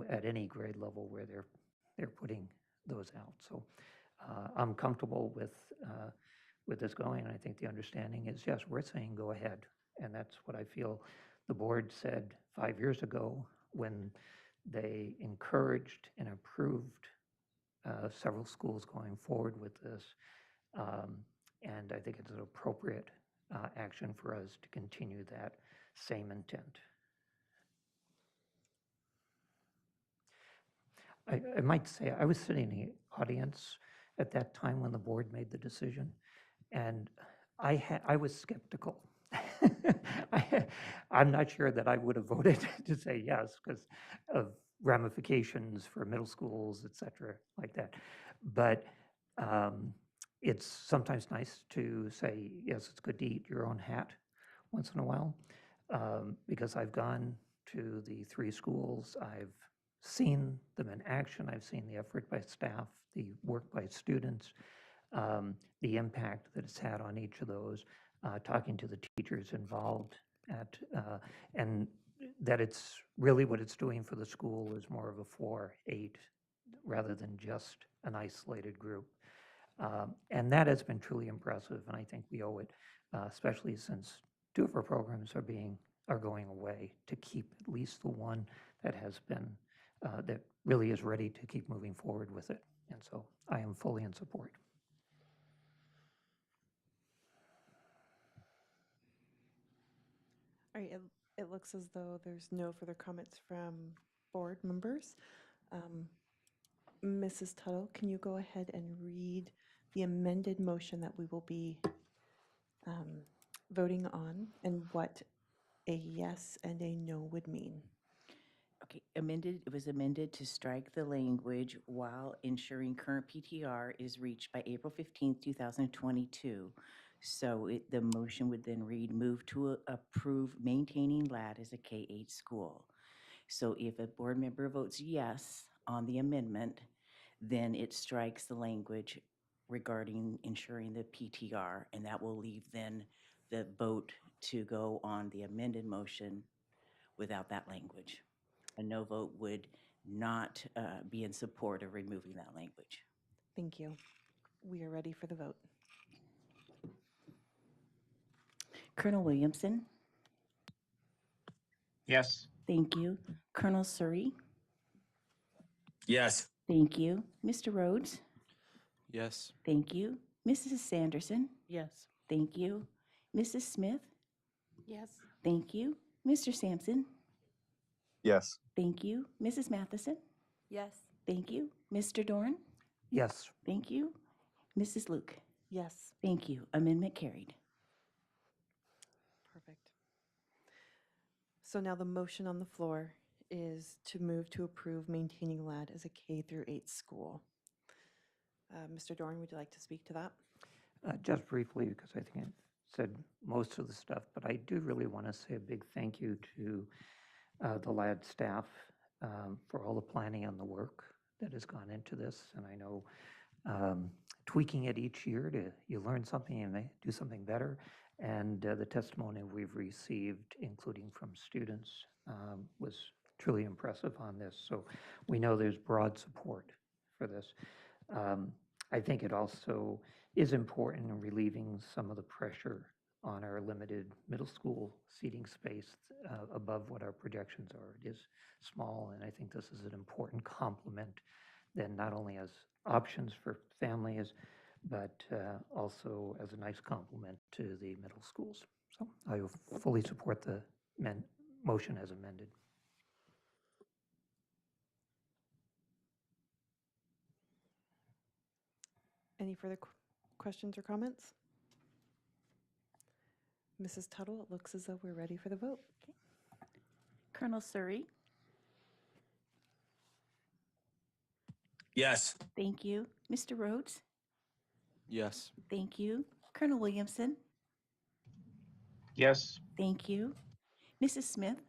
at any grade level where they're putting those out. So I'm comfortable with this going, and I think the understanding is, yes, we're saying go ahead, and that's what I feel the board said 5 years ago when they encouraged and approved several schools going forward with this. And I think it's an appropriate action for us to continue that same intent. I might say, I was sitting in the audience at that time when the board made the decision, and I was skeptical. I'm not sure that I would have voted to say yes because of ramifications for middle schools, et cetera, like that. But it's sometimes nice to say, yes, it's good to eat your own hat once in a while, because I've gone to the 3 schools. I've seen them in action. I've seen the effort by staff, the work by students, the impact that it's had on each of those, talking to the teachers involved and that it's really what it's doing for the school is more of a 4-8 rather than just an isolated group. And that has been truly impressive, and I think we owe it, especially since 2 of our programs are being are going away to keep at least the one that has been, that really is ready to keep moving forward with it. And so I am fully in support. All right, it looks as though there's no further comments from board members. Mrs. Tuttle, can you go ahead and read the amended motion that we will be voting on and what a yes and a no would mean? Okay, it was amended to strike the language while ensuring current PTR is reached by April 15th, 2022. So the motion would then read, move to approve maintaining LAD as a K-8 school. So if a board member votes yes on the amendment, then it strikes the language regarding ensuring the PTR, and that will leave then the vote to go on the amended motion without that language. A no vote would not be in support of removing that language. Thank you. We are ready for the vote. Colonel Williamson? Yes. Thank you. Colonel Surrey? Yes. Thank you. Mr. Rhodes? Yes. Thank you. Mrs. Sanderson? Yes. Thank you. Mrs. Smith? Yes. Thank you. Mr. Sampson? Yes. Thank you. Mrs. Matheson? Yes. Thank you. Mr. Dorn? Yes. Thank you. Mrs. Luke? Yes. Thank you. Amendment carried. Perfect. So now the motion on the floor is to move to approve maintaining LAD as a K through 8 school. Mr. Dorn, would you like to speak to that? Just briefly, because I think I said most of the stuff, but I do really want to say a big thank you to the LAD staff for all the planning and the work that has gone into this. And I know tweaking it each year to you learn something and do something better. And the testimony we've received, including from students, was truly impressive on this. So we know there's broad support for this. I think it also is important in relieving some of the pressure on our limited middle school seating space above what our projections are. It is small, and I think this is an important complement then not only as options for families, but also as a nice complement to the middle schools. So I fully support the motion as amended. Any further questions or comments? Mrs. Tuttle, it looks as though we're ready for the vote. Okay. Colonel Surrey? Yes. Thank you. Mr. Rhodes? Yes. Thank you. Colonel Williamson? Yes. Thank you. Mrs. Smith?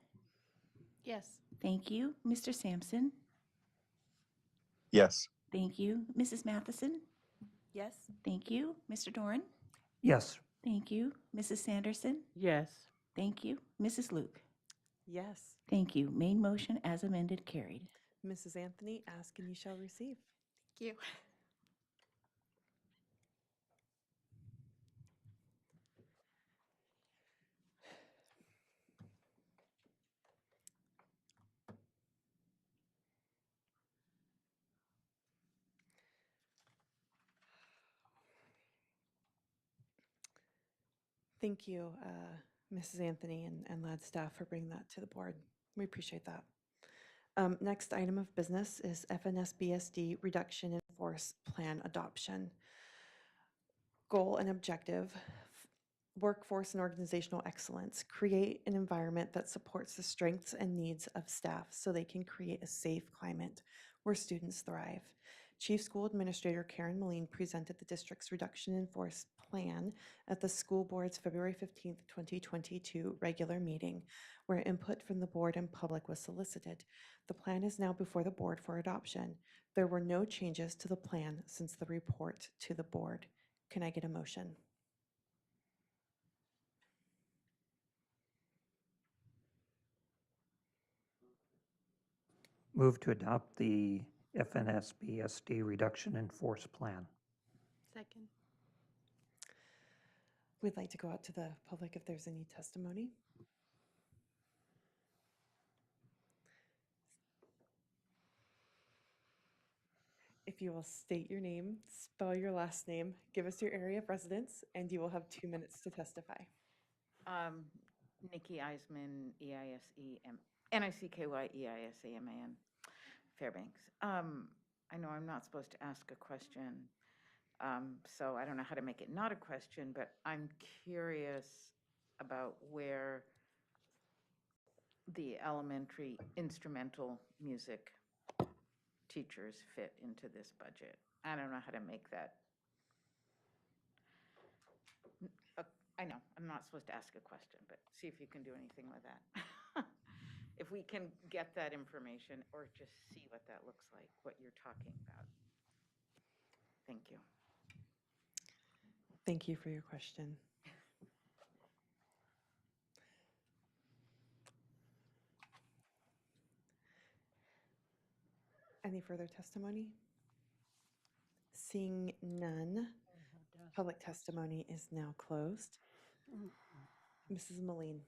Yes. Thank you. Mr. Sampson? Yes. Thank you. Mrs. Matheson? Yes. Thank you. Mr. Doran? Yes. Thank you. Mrs. Sanderson? Yes. Thank you. Mrs. Luke? Yes. Thank you. Main motion as amended carried. Mrs. Anthony, ask and you shall receive. Thank you. Thank you, Mrs. Anthony and LAD staff for bringing that to the board. We appreciate that. Next item of business is FNSBSD reduction in force plan adoption. Goal and objective, workforce and organizational excellence. Create an environment that supports the strengths and needs of staff so they can create a safe climate where students thrive. Chief School Administrator Karen Moline presented the district's reduction in force plan at the school board's February 15th, 2022 regular meeting, where input from the board and public was solicited. The plan is now before the board for adoption. There were no changes to the plan since the report to the board. Can I get a motion? Move to adopt the FNSBSD reduction in force plan. Second. We'd like to go out to the public if there's any testimony. If you will state your name, spell your last name, give us your area of residence, and you will have 2 minutes to testify. Nikki Eisman, Nickyeisman, Fairbanks. I know I'm not supposed to ask a question, so I don't know how to make it not a question, but I'm curious about where the elementary instrumental music teachers fit into this budget. I don't know how to make that. I know, I'm not supposed to ask a question, but see if you can do anything with that. If we can get that information or just see what that looks like, what you're talking about. Thank you. Thank you for your question. Any further testimony? Seeing none, public testimony is now closed. Mrs. Moline.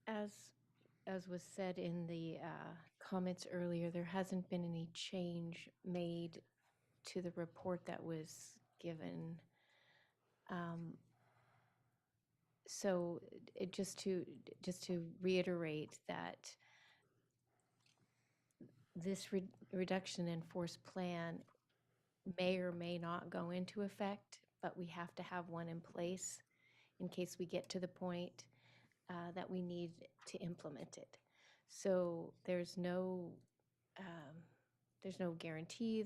As was said in the comments earlier, there hasn't been any change made to the report that was given. So just to reiterate that this reduction in force plan may or may not go into effect, but we have to have one in place in case we get to the point that we need to implement it. So there's no guarantee,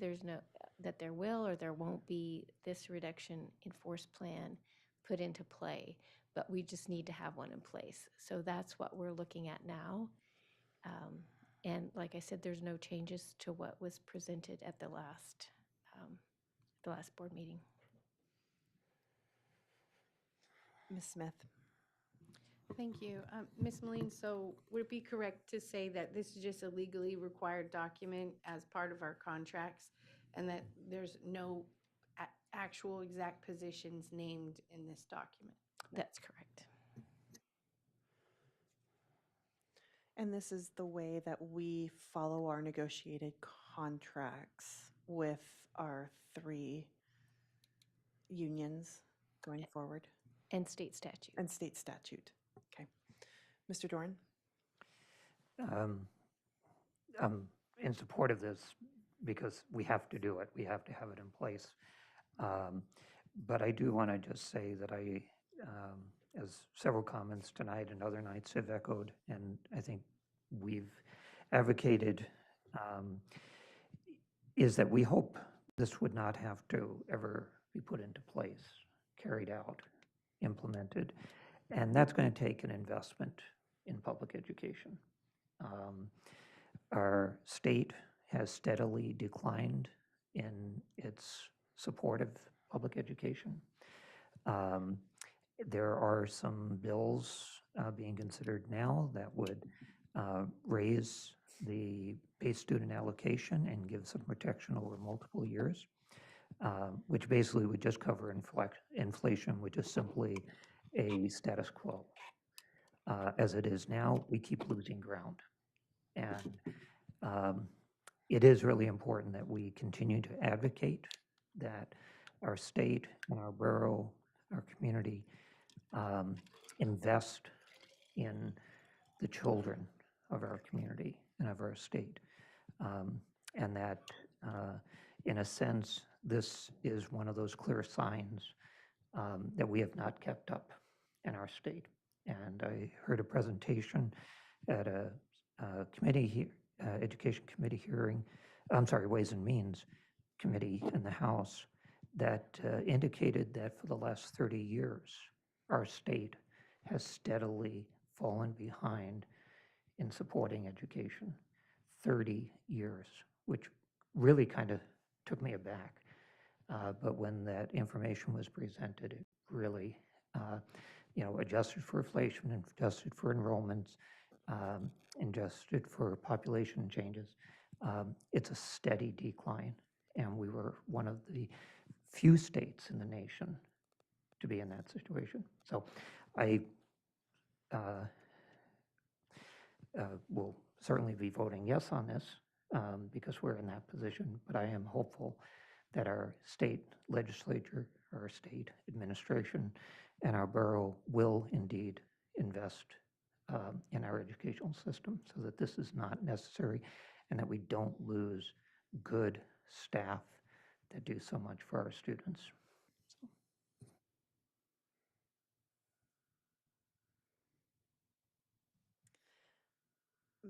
that there will or there won't be this reduction in force plan put into play, but we just need to have one in place. So that's what we're looking at now. And like I said, there's no changes to what was presented at the last board meeting. Ms. Smith. Thank you. Ms. Moline, so would it be correct to say that this is just a legally required document as part of our contracts and that there's no actual exact positions named in this document? That's correct. And this is the way that we follow our negotiated contracts with our 3 unions going forward. And state statute. And state statute. Okay. Mr. Doran? I'm in support of this because we have to do it. We have to have it in place. But I do want to just say that as several comments tonight and other nights have echoed, and I think we've advocated, is that we hope this would not have to ever be put into place, carried out, implemented. And that's going to take an investment in public education. Our state has steadily declined in its support of public education. There are some bills being considered now that would raise the base student allocation and give some protection over multiple years, which basically would just cover inflation, which is simply a status quo. As it is now, we keep losing ground. And it is really important that we continue to advocate that our state and our borough, our community, invest in the children of our community and of our state. And that, in a sense, this is one of those clear signs that we have not kept up in our state. And I heard a presentation at a Education Committee hearing, Ways and Means Committee in the House that indicated that for the last 30 years, our state has steadily fallen behind in supporting education. 30 years, which really kind of took me aback. But when that information was presented, it really, adjusted for inflation, adjusted for enrollments, adjusted for population changes. It's a steady decline, and we were one of the few states in the nation to be in that situation. So I will certainly be voting yes on this because we're in that position, but I am hopeful that our state legislature, our state administration, and our borough will indeed invest in our educational system so that this is not necessary and that we don't lose good staff that do so much for our students.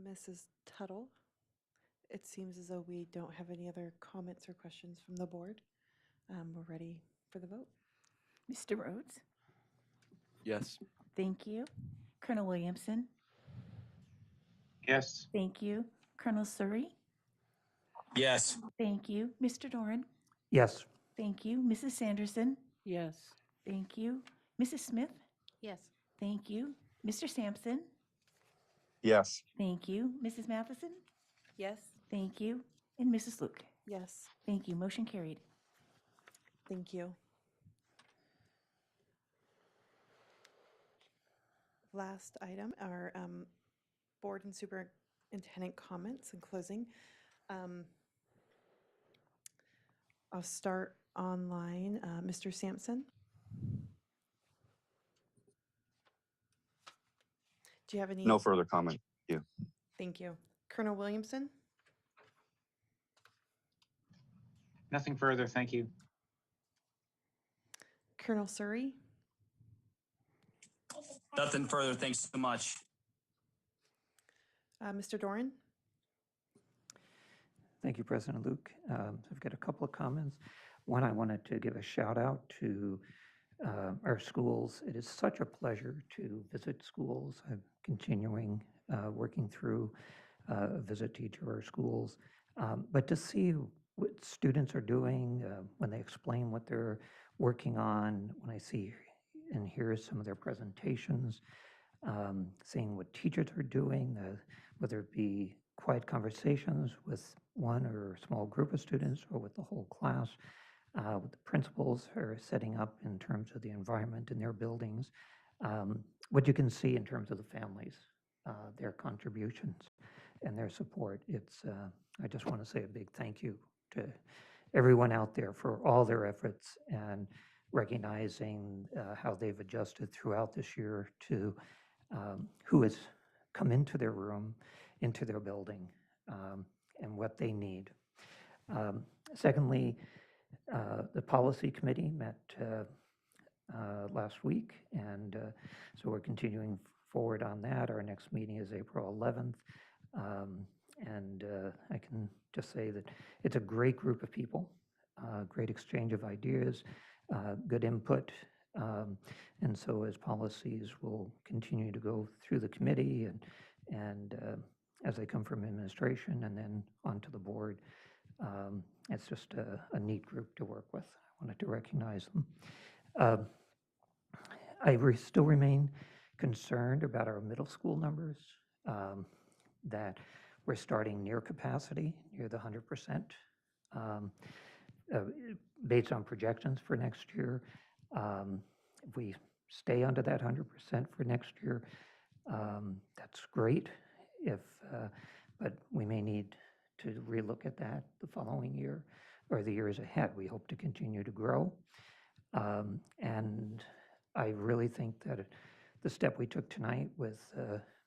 Mrs. Tuttle, it seems as though we don't have any other comments or questions from the board. We're ready for the vote. Mr. Rhodes? Yes. Thank you. Colonel Williamson? Yes. Thank you. Colonel Surrey? Yes. Thank you. Mr. Doran? Yes. Thank you. Mrs. Sanderson? Yes. Thank you. Mrs. Smith? Yes. Thank you. Mr. Sampson? Yes. Thank you. Mrs. Matheson? Yes. Thank you. And Mrs. Luke? Yes. Thank you. Motion carried. Thank you. Last item, our board and superintendent comments in closing. I'll start online. Mr. Sampson? Do you have any? No further comment. Thank you. Thank you. Colonel Williamson? Nothing further, thank you. Colonel Surrey? Nothing further. Thanks so much. Mr. Doran? Thank you, President Luke. I've got a couple of comments. One, I wanted to give a shout out to our schools. It is such a pleasure to visit schools. I'm continuing working through a visit to each of our schools, but to see what students are doing when they explain what they're working on, when I see and hear some of their presentations, seeing what teachers are doing, whether it be quiet conversations with one or a small group of students or with the whole class, what the principals are setting up in terms of the environment in their buildings, what you can see in terms of the families, their contributions and their support. I just want to say a big thank you to everyone out there for all their efforts and recognizing how they've adjusted throughout this year to who has come into their room, into their building, and what they need. Secondly, the policy committee met last week, and so we're continuing forward on that. Our next meeting is April 11th, and I can just say that it's a great group of people, great exchange of ideas, good input, and so as policies will continue to go through the committee and as they come from administration and then onto the board, it's just a neat group to work with. I wanted to recognize them. I still remain concerned about our middle school numbers, that we're starting near capacity, near the 100%. Based on projections for next year, if we stay under that 100% for next year, that's great. But we may need to relook at that the following year or the years ahead. We hope to continue to grow. And I really think that the step we took tonight with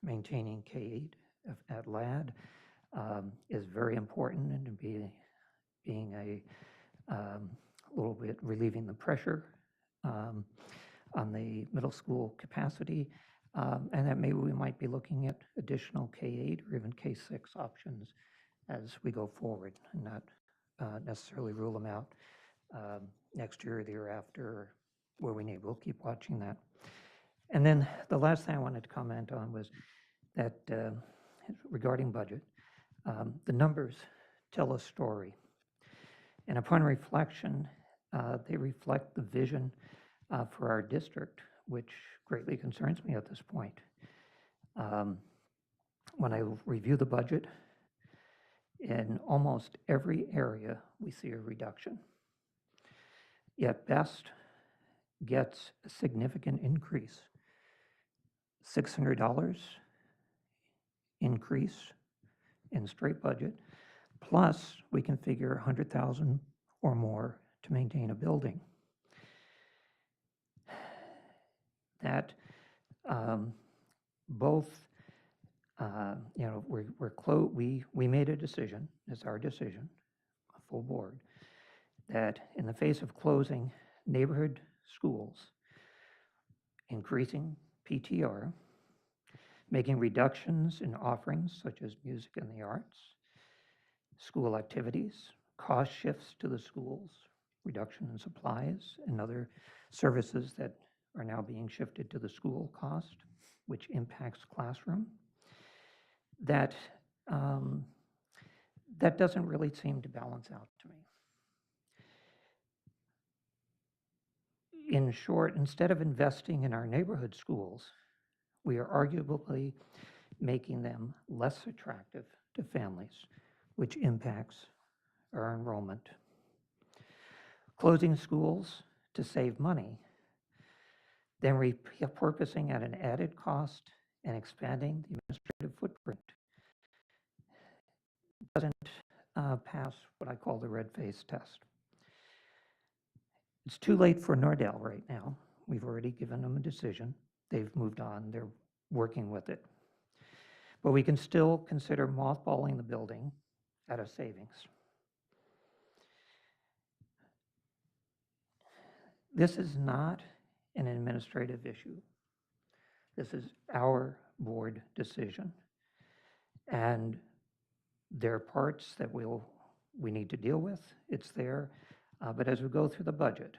maintaining K-8 at LAD is very important, and being a little bit relieving the pressure on the middle school capacity, and that maybe we might be looking at additional K-8 or even K-6 options as we go forward, and not necessarily rule them out next year or the year after, where we need. We'll keep watching that. And then the last thing I wanted to comment on was that regarding budget, the numbers tell a story. And upon reflection, they reflect the vision for our district, which greatly concerns me at this point. When I review the budget, in almost every area, we see a reduction. Yet BEST gets a significant increase, $600 increase in straight budget, plus we can figure 100,000 or more to maintain a building. That both, you know, we made a decision, it's our decision, a full board, that in the face of closing neighborhood schools, increasing PTR, making reductions in offerings such as music and the arts, school activities, cost shifts to the schools, reduction in supplies and other services that are now being shifted to the school cost, which impacts classroom. That that doesn't really seem to balance out to me. In short, instead of investing in our neighborhood schools, we are arguably making them less attractive to families, which impacts our enrollment. Closing schools to save money, then repurposing at an added cost and expanding the administrative footprint doesn't pass what I call the red face test. It's too late for Nordell right now. We've already given them a decision. They've moved on. They're working with it. But we can still consider mothballing the building at a savings. This is not an administrative issue. This is our board decision. And there are parts that we need to deal with. It's there. But as we go through the budget,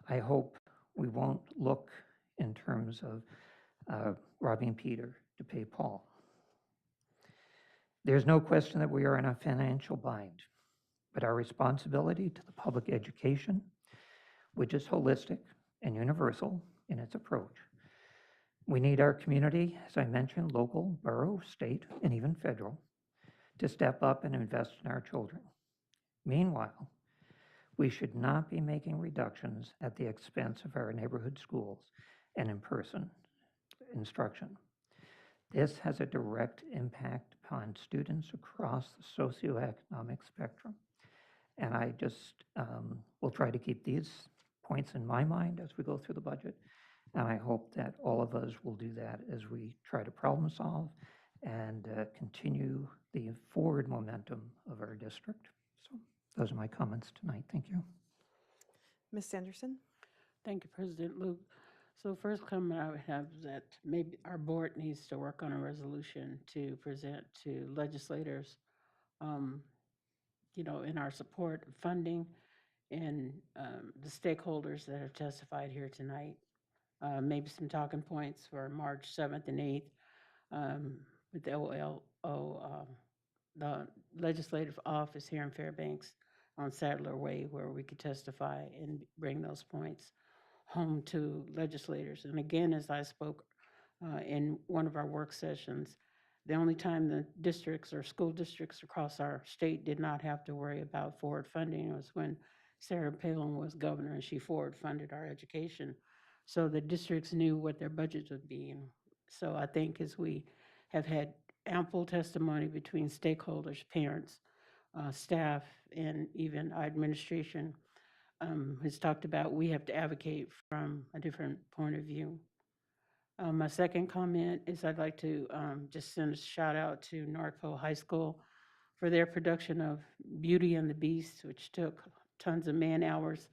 I hope we won't look in terms of robbing Peter to pay Paul. There's no question that we are in a financial bind, but our responsibility to the public education, which is holistic and universal in its approach. We need our community, as I mentioned, local, borough, state, and even federal, to step up and invest in our children. Meanwhile, we should not be making reductions at the expense of our neighborhood schools and in-person instruction. This has a direct impact upon students across the socioeconomic spectrum. And I just will try to keep these points in my mind as we go through the budget. And I hope that all of us will do that as we try to problem solve and continue the forward momentum of our district. So those are my comments tonight. Thank you. Ms. Sanderson? Thank you, President Luke. So first comment I would have is that maybe our board needs to work on a resolution to present to legislators, you know, in our support of funding and the stakeholders that have testified here tonight. Maybe some talking points for March 7th and 8th with the OLO, the legislative office here in Fairbanks on Sadler Way, where we could testify and bring those points home to legislators. And again, as I spoke in one of our work sessions, the only time the districts or school districts across our state did not have to worry about forward funding was when Sarah Palin was governor and she forward funded our education. So the districts knew what their budgets would be. And so I think as we have had ample testimony between stakeholders, parents, staff, and even our administration, has talked about we have to advocate from a different point of view. My second comment is I'd like to just send a shout out to Northville High School for their production of Beauty and the Beast, which took tons of man hours,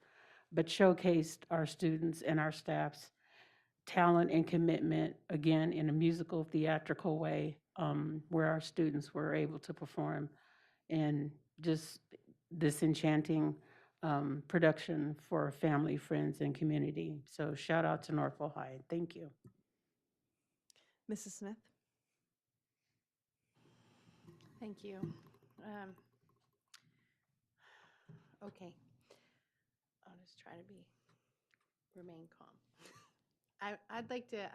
but showcased our students and our staff's talent and commitment, again, in a musical, theatrical way, where our students were able to perform and just this enchanting production for family, friends, and community. So shout out to Northville High. Thank you. Mrs. Smith? Thank you. Okay. I'll just try to remain calm. I'd like to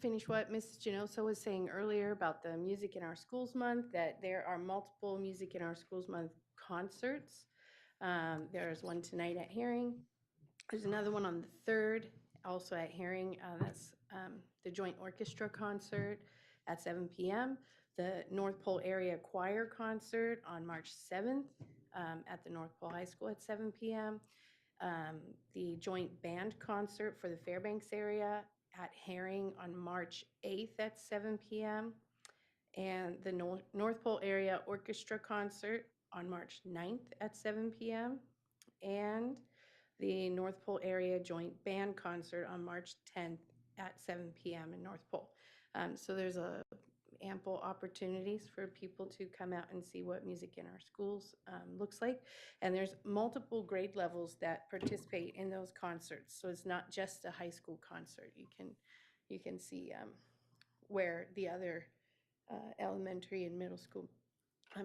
finish what Mrs. Genosa was saying earlier about the Music in Our Schools Month, that there are multiple Music in Our Schools Month concerts. There's one tonight at Herring. There's another one on the 3rd, also at Herring. That's the Joint Orchestra concert at 7 p.m., the North Pole Area Choir Concert on March 7th at the North Pole High School at 7 p.m., the joint band concert for the Fairbanks area at Herring on March 8th at 7 p.m., and the North Pole Area Orchestra Concert on March 9th at 7 p.m., and the North Pole Area Joint Band Concert on March 10th at 7 p.m. in North Pole. So there's ample opportunities for people to come out and see what music in our schools looks like. And there's multiple grade levels that participate in those concerts. So it's not just a high school concert. You can see where the other elementary and middle school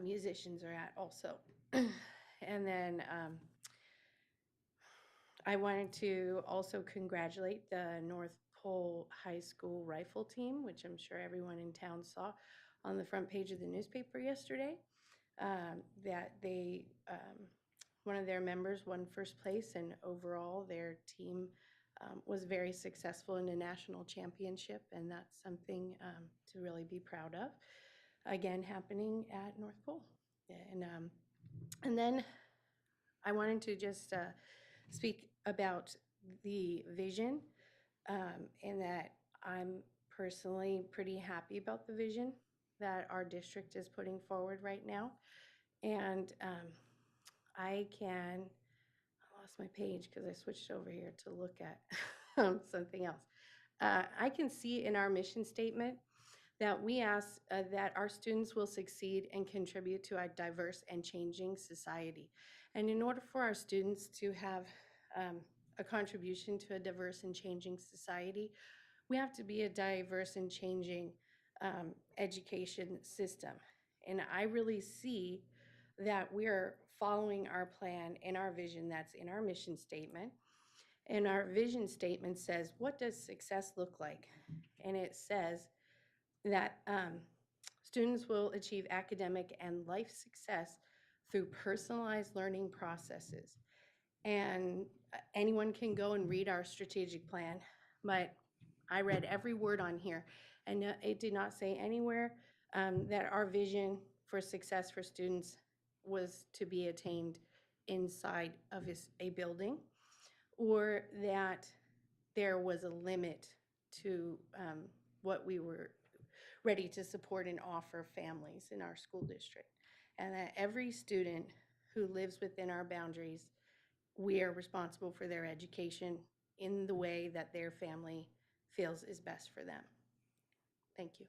musicians are at also. And then I wanted to also congratulate the North Pole High School rifle team, which I'm sure everyone in town saw on the front page of the newspaper yesterday, that they, one of their members won first place, and overall their team was very successful in the national championship, and that's something to really be proud of. Again, happening at North Pole. And then I wanted to just speak about the vision, and that I'm personally pretty happy about the vision that our district is putting forward right now. And I lost my page because I switched over here to look at something else. I can see in our mission statement that we ask that our students will succeed and contribute to a diverse and changing society. And in order for our students to have a contribution to a diverse and changing society, we have to be a diverse and changing education system. And I really see that we're following our plan and our vision that's in our mission statement. And our vision statement says, what does success look like? And it says that students will achieve academic and life success through personalized learning processes. And anyone can go and read our strategic plan, but I read every word on here, and it did not say anywhere that our vision for success for students was to be attained inside of a building, or that there was a limit to what we were ready to support and offer families in our school district. And that every student who lives within our boundaries, we are responsible for their education in the way that their family feels is best for them. Thank you.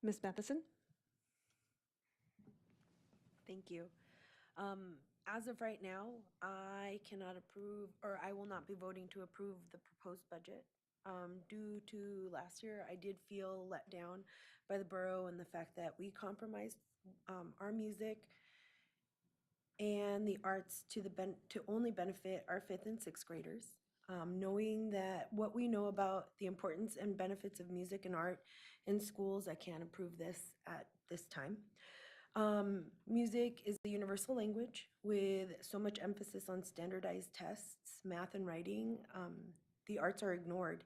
Ms. Matheson? Thank you. As of right now, I cannot approve, or I will not be voting to approve the proposed budget. Due to last year, I did feel let down by the borough and the fact that we compromised our music and the arts to only benefit our 5th and 6th graders. Knowing that what we know about the importance and benefits of music and art in schools, I can't approve this at this time. Music is a universal language with so much emphasis on standardized tests, math and writing. The arts are ignored.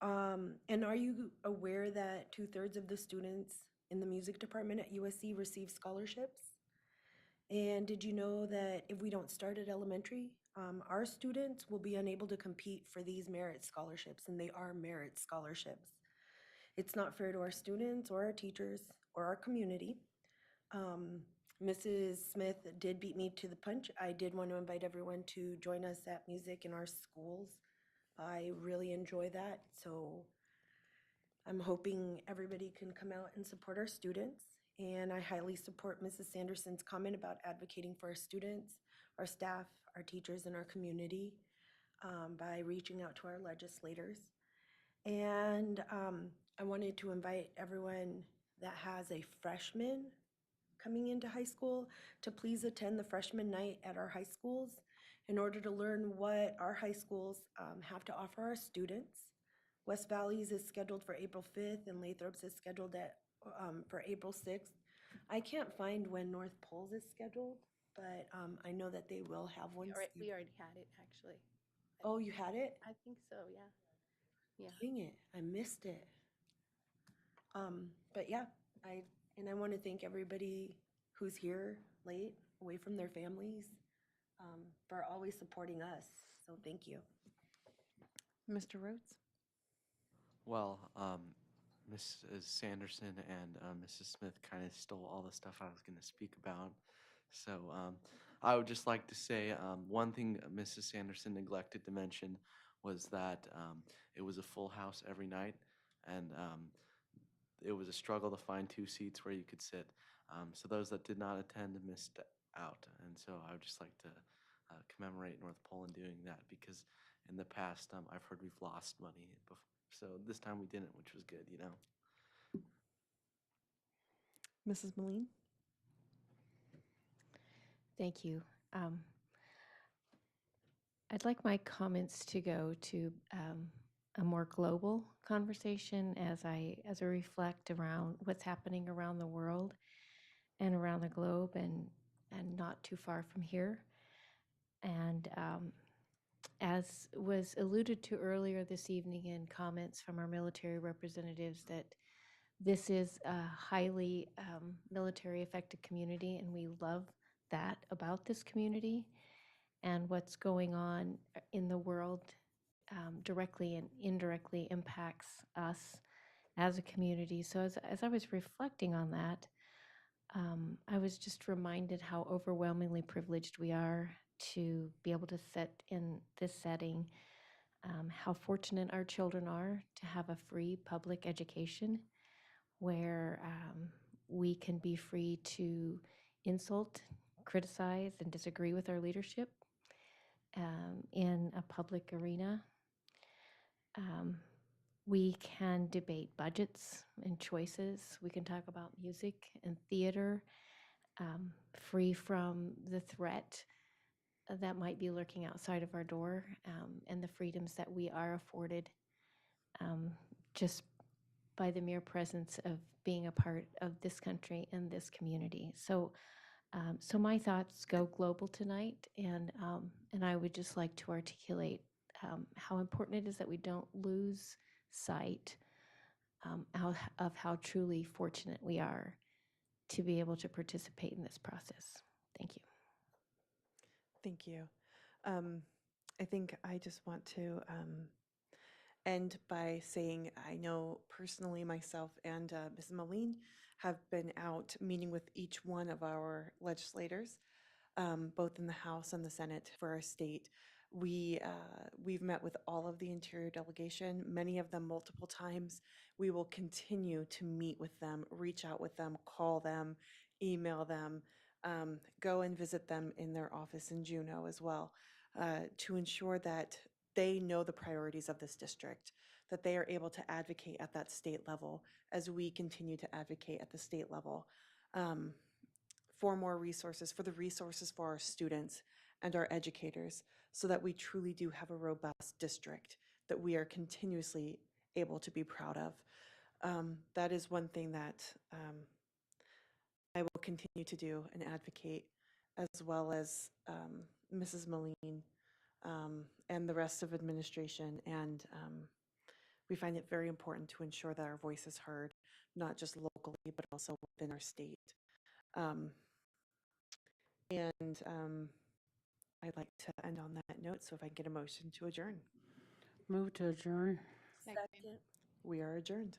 And are you aware that 2/3 of the students in the music department at USC receive scholarships? And did you know that if we don't start at elementary, our students will be unable to compete for these merit scholarships, and they are merit scholarships. It's not fair to our students or our teachers or our community. Mrs. Smith did beat me to the punch. I did want to invite everyone to join us at music in our schools. I really enjoy that, so I'm hoping everybody can come out and support our students. And I highly support Mrs. Sanderson's comment about advocating for our students, our staff, our teachers, and our community by reaching out to our legislators. And I wanted to invite everyone that has a freshman coming into high school to please attend the freshman night at our high schools in order to learn what our high schools have to offer our students. West Valley's is scheduled for April 5th and Lathrop's is scheduled for April 6th. I can't find when North Pole's is scheduled, but I know that they will have one. We already had it, actually. Oh, you had it? I think so, yeah. Yeah. Dang it, I missed it. But yeah, I want to thank everybody who's here late, away from their families, for always supporting us. So thank you. Mr. Rhodes? Well, Mrs. Sanderson and Mrs. Smith kind of stole all the stuff I was going to speak about. So I would just like to say one thing Mrs. Sanderson neglected to mention was that it was a full house every night, and it was a struggle to find 2 seats where you could sit. So those that did not attend missed out. And so I would just like to commemorate North Poland doing that, because in the past I've heard we've lost money before. So this time we didn't, which was good, you know. Mrs. Moline? Thank you. I'd like my comments to go to a more global conversation as I reflect around what's happening around the world and around the globe, and not too far from here. And as was alluded to earlier this evening in comments from our military representatives, that this is a highly military affected community, and we love that about this community. And what's going on in the world directly and indirectly impacts us as a community. So as I was reflecting on that, I was just reminded how overwhelmingly privileged we are to be able to sit in this setting, how fortunate our children are to have a free public education where we can be free to insult, criticize, and disagree with our leadership in a public arena. We can debate budgets and choices. We can talk about music and theater, free from the threat that might be lurking outside of our door, and the freedoms that we are afforded just by the mere presence of being a part of this country and this community. So my thoughts go global tonight, and I would just like to articulate how important it is that we don't lose sight of how truly fortunate we are to be able to participate in this process. Thank you. Thank you. I think I just want to end by saying I know personally myself and Ms. Moline have been out meeting with each one of our legislators, both in the House and the Senate for our state. We've met with all of the Interior delegation, many of them multiple times. We will continue to meet with them, reach out with them, call them, email them, go and visit them in their office in Juneau as well, to ensure that they know the priorities of this district, that they are able to advocate at that state level as we continue to advocate at the state level. For more resources, for the resources for our students and our educators, so that we truly do have a robust district that we are continuously able to be proud of. That is one thing that I will continue to do and advocate, as well as Mrs. Moline and the rest of administration. And we find it very important to ensure that our voice is heard, not just locally, but also within our state. I'd like to end on that note, so if I can get a motion to adjourn. Move to adjourn. Second. We are adjourned.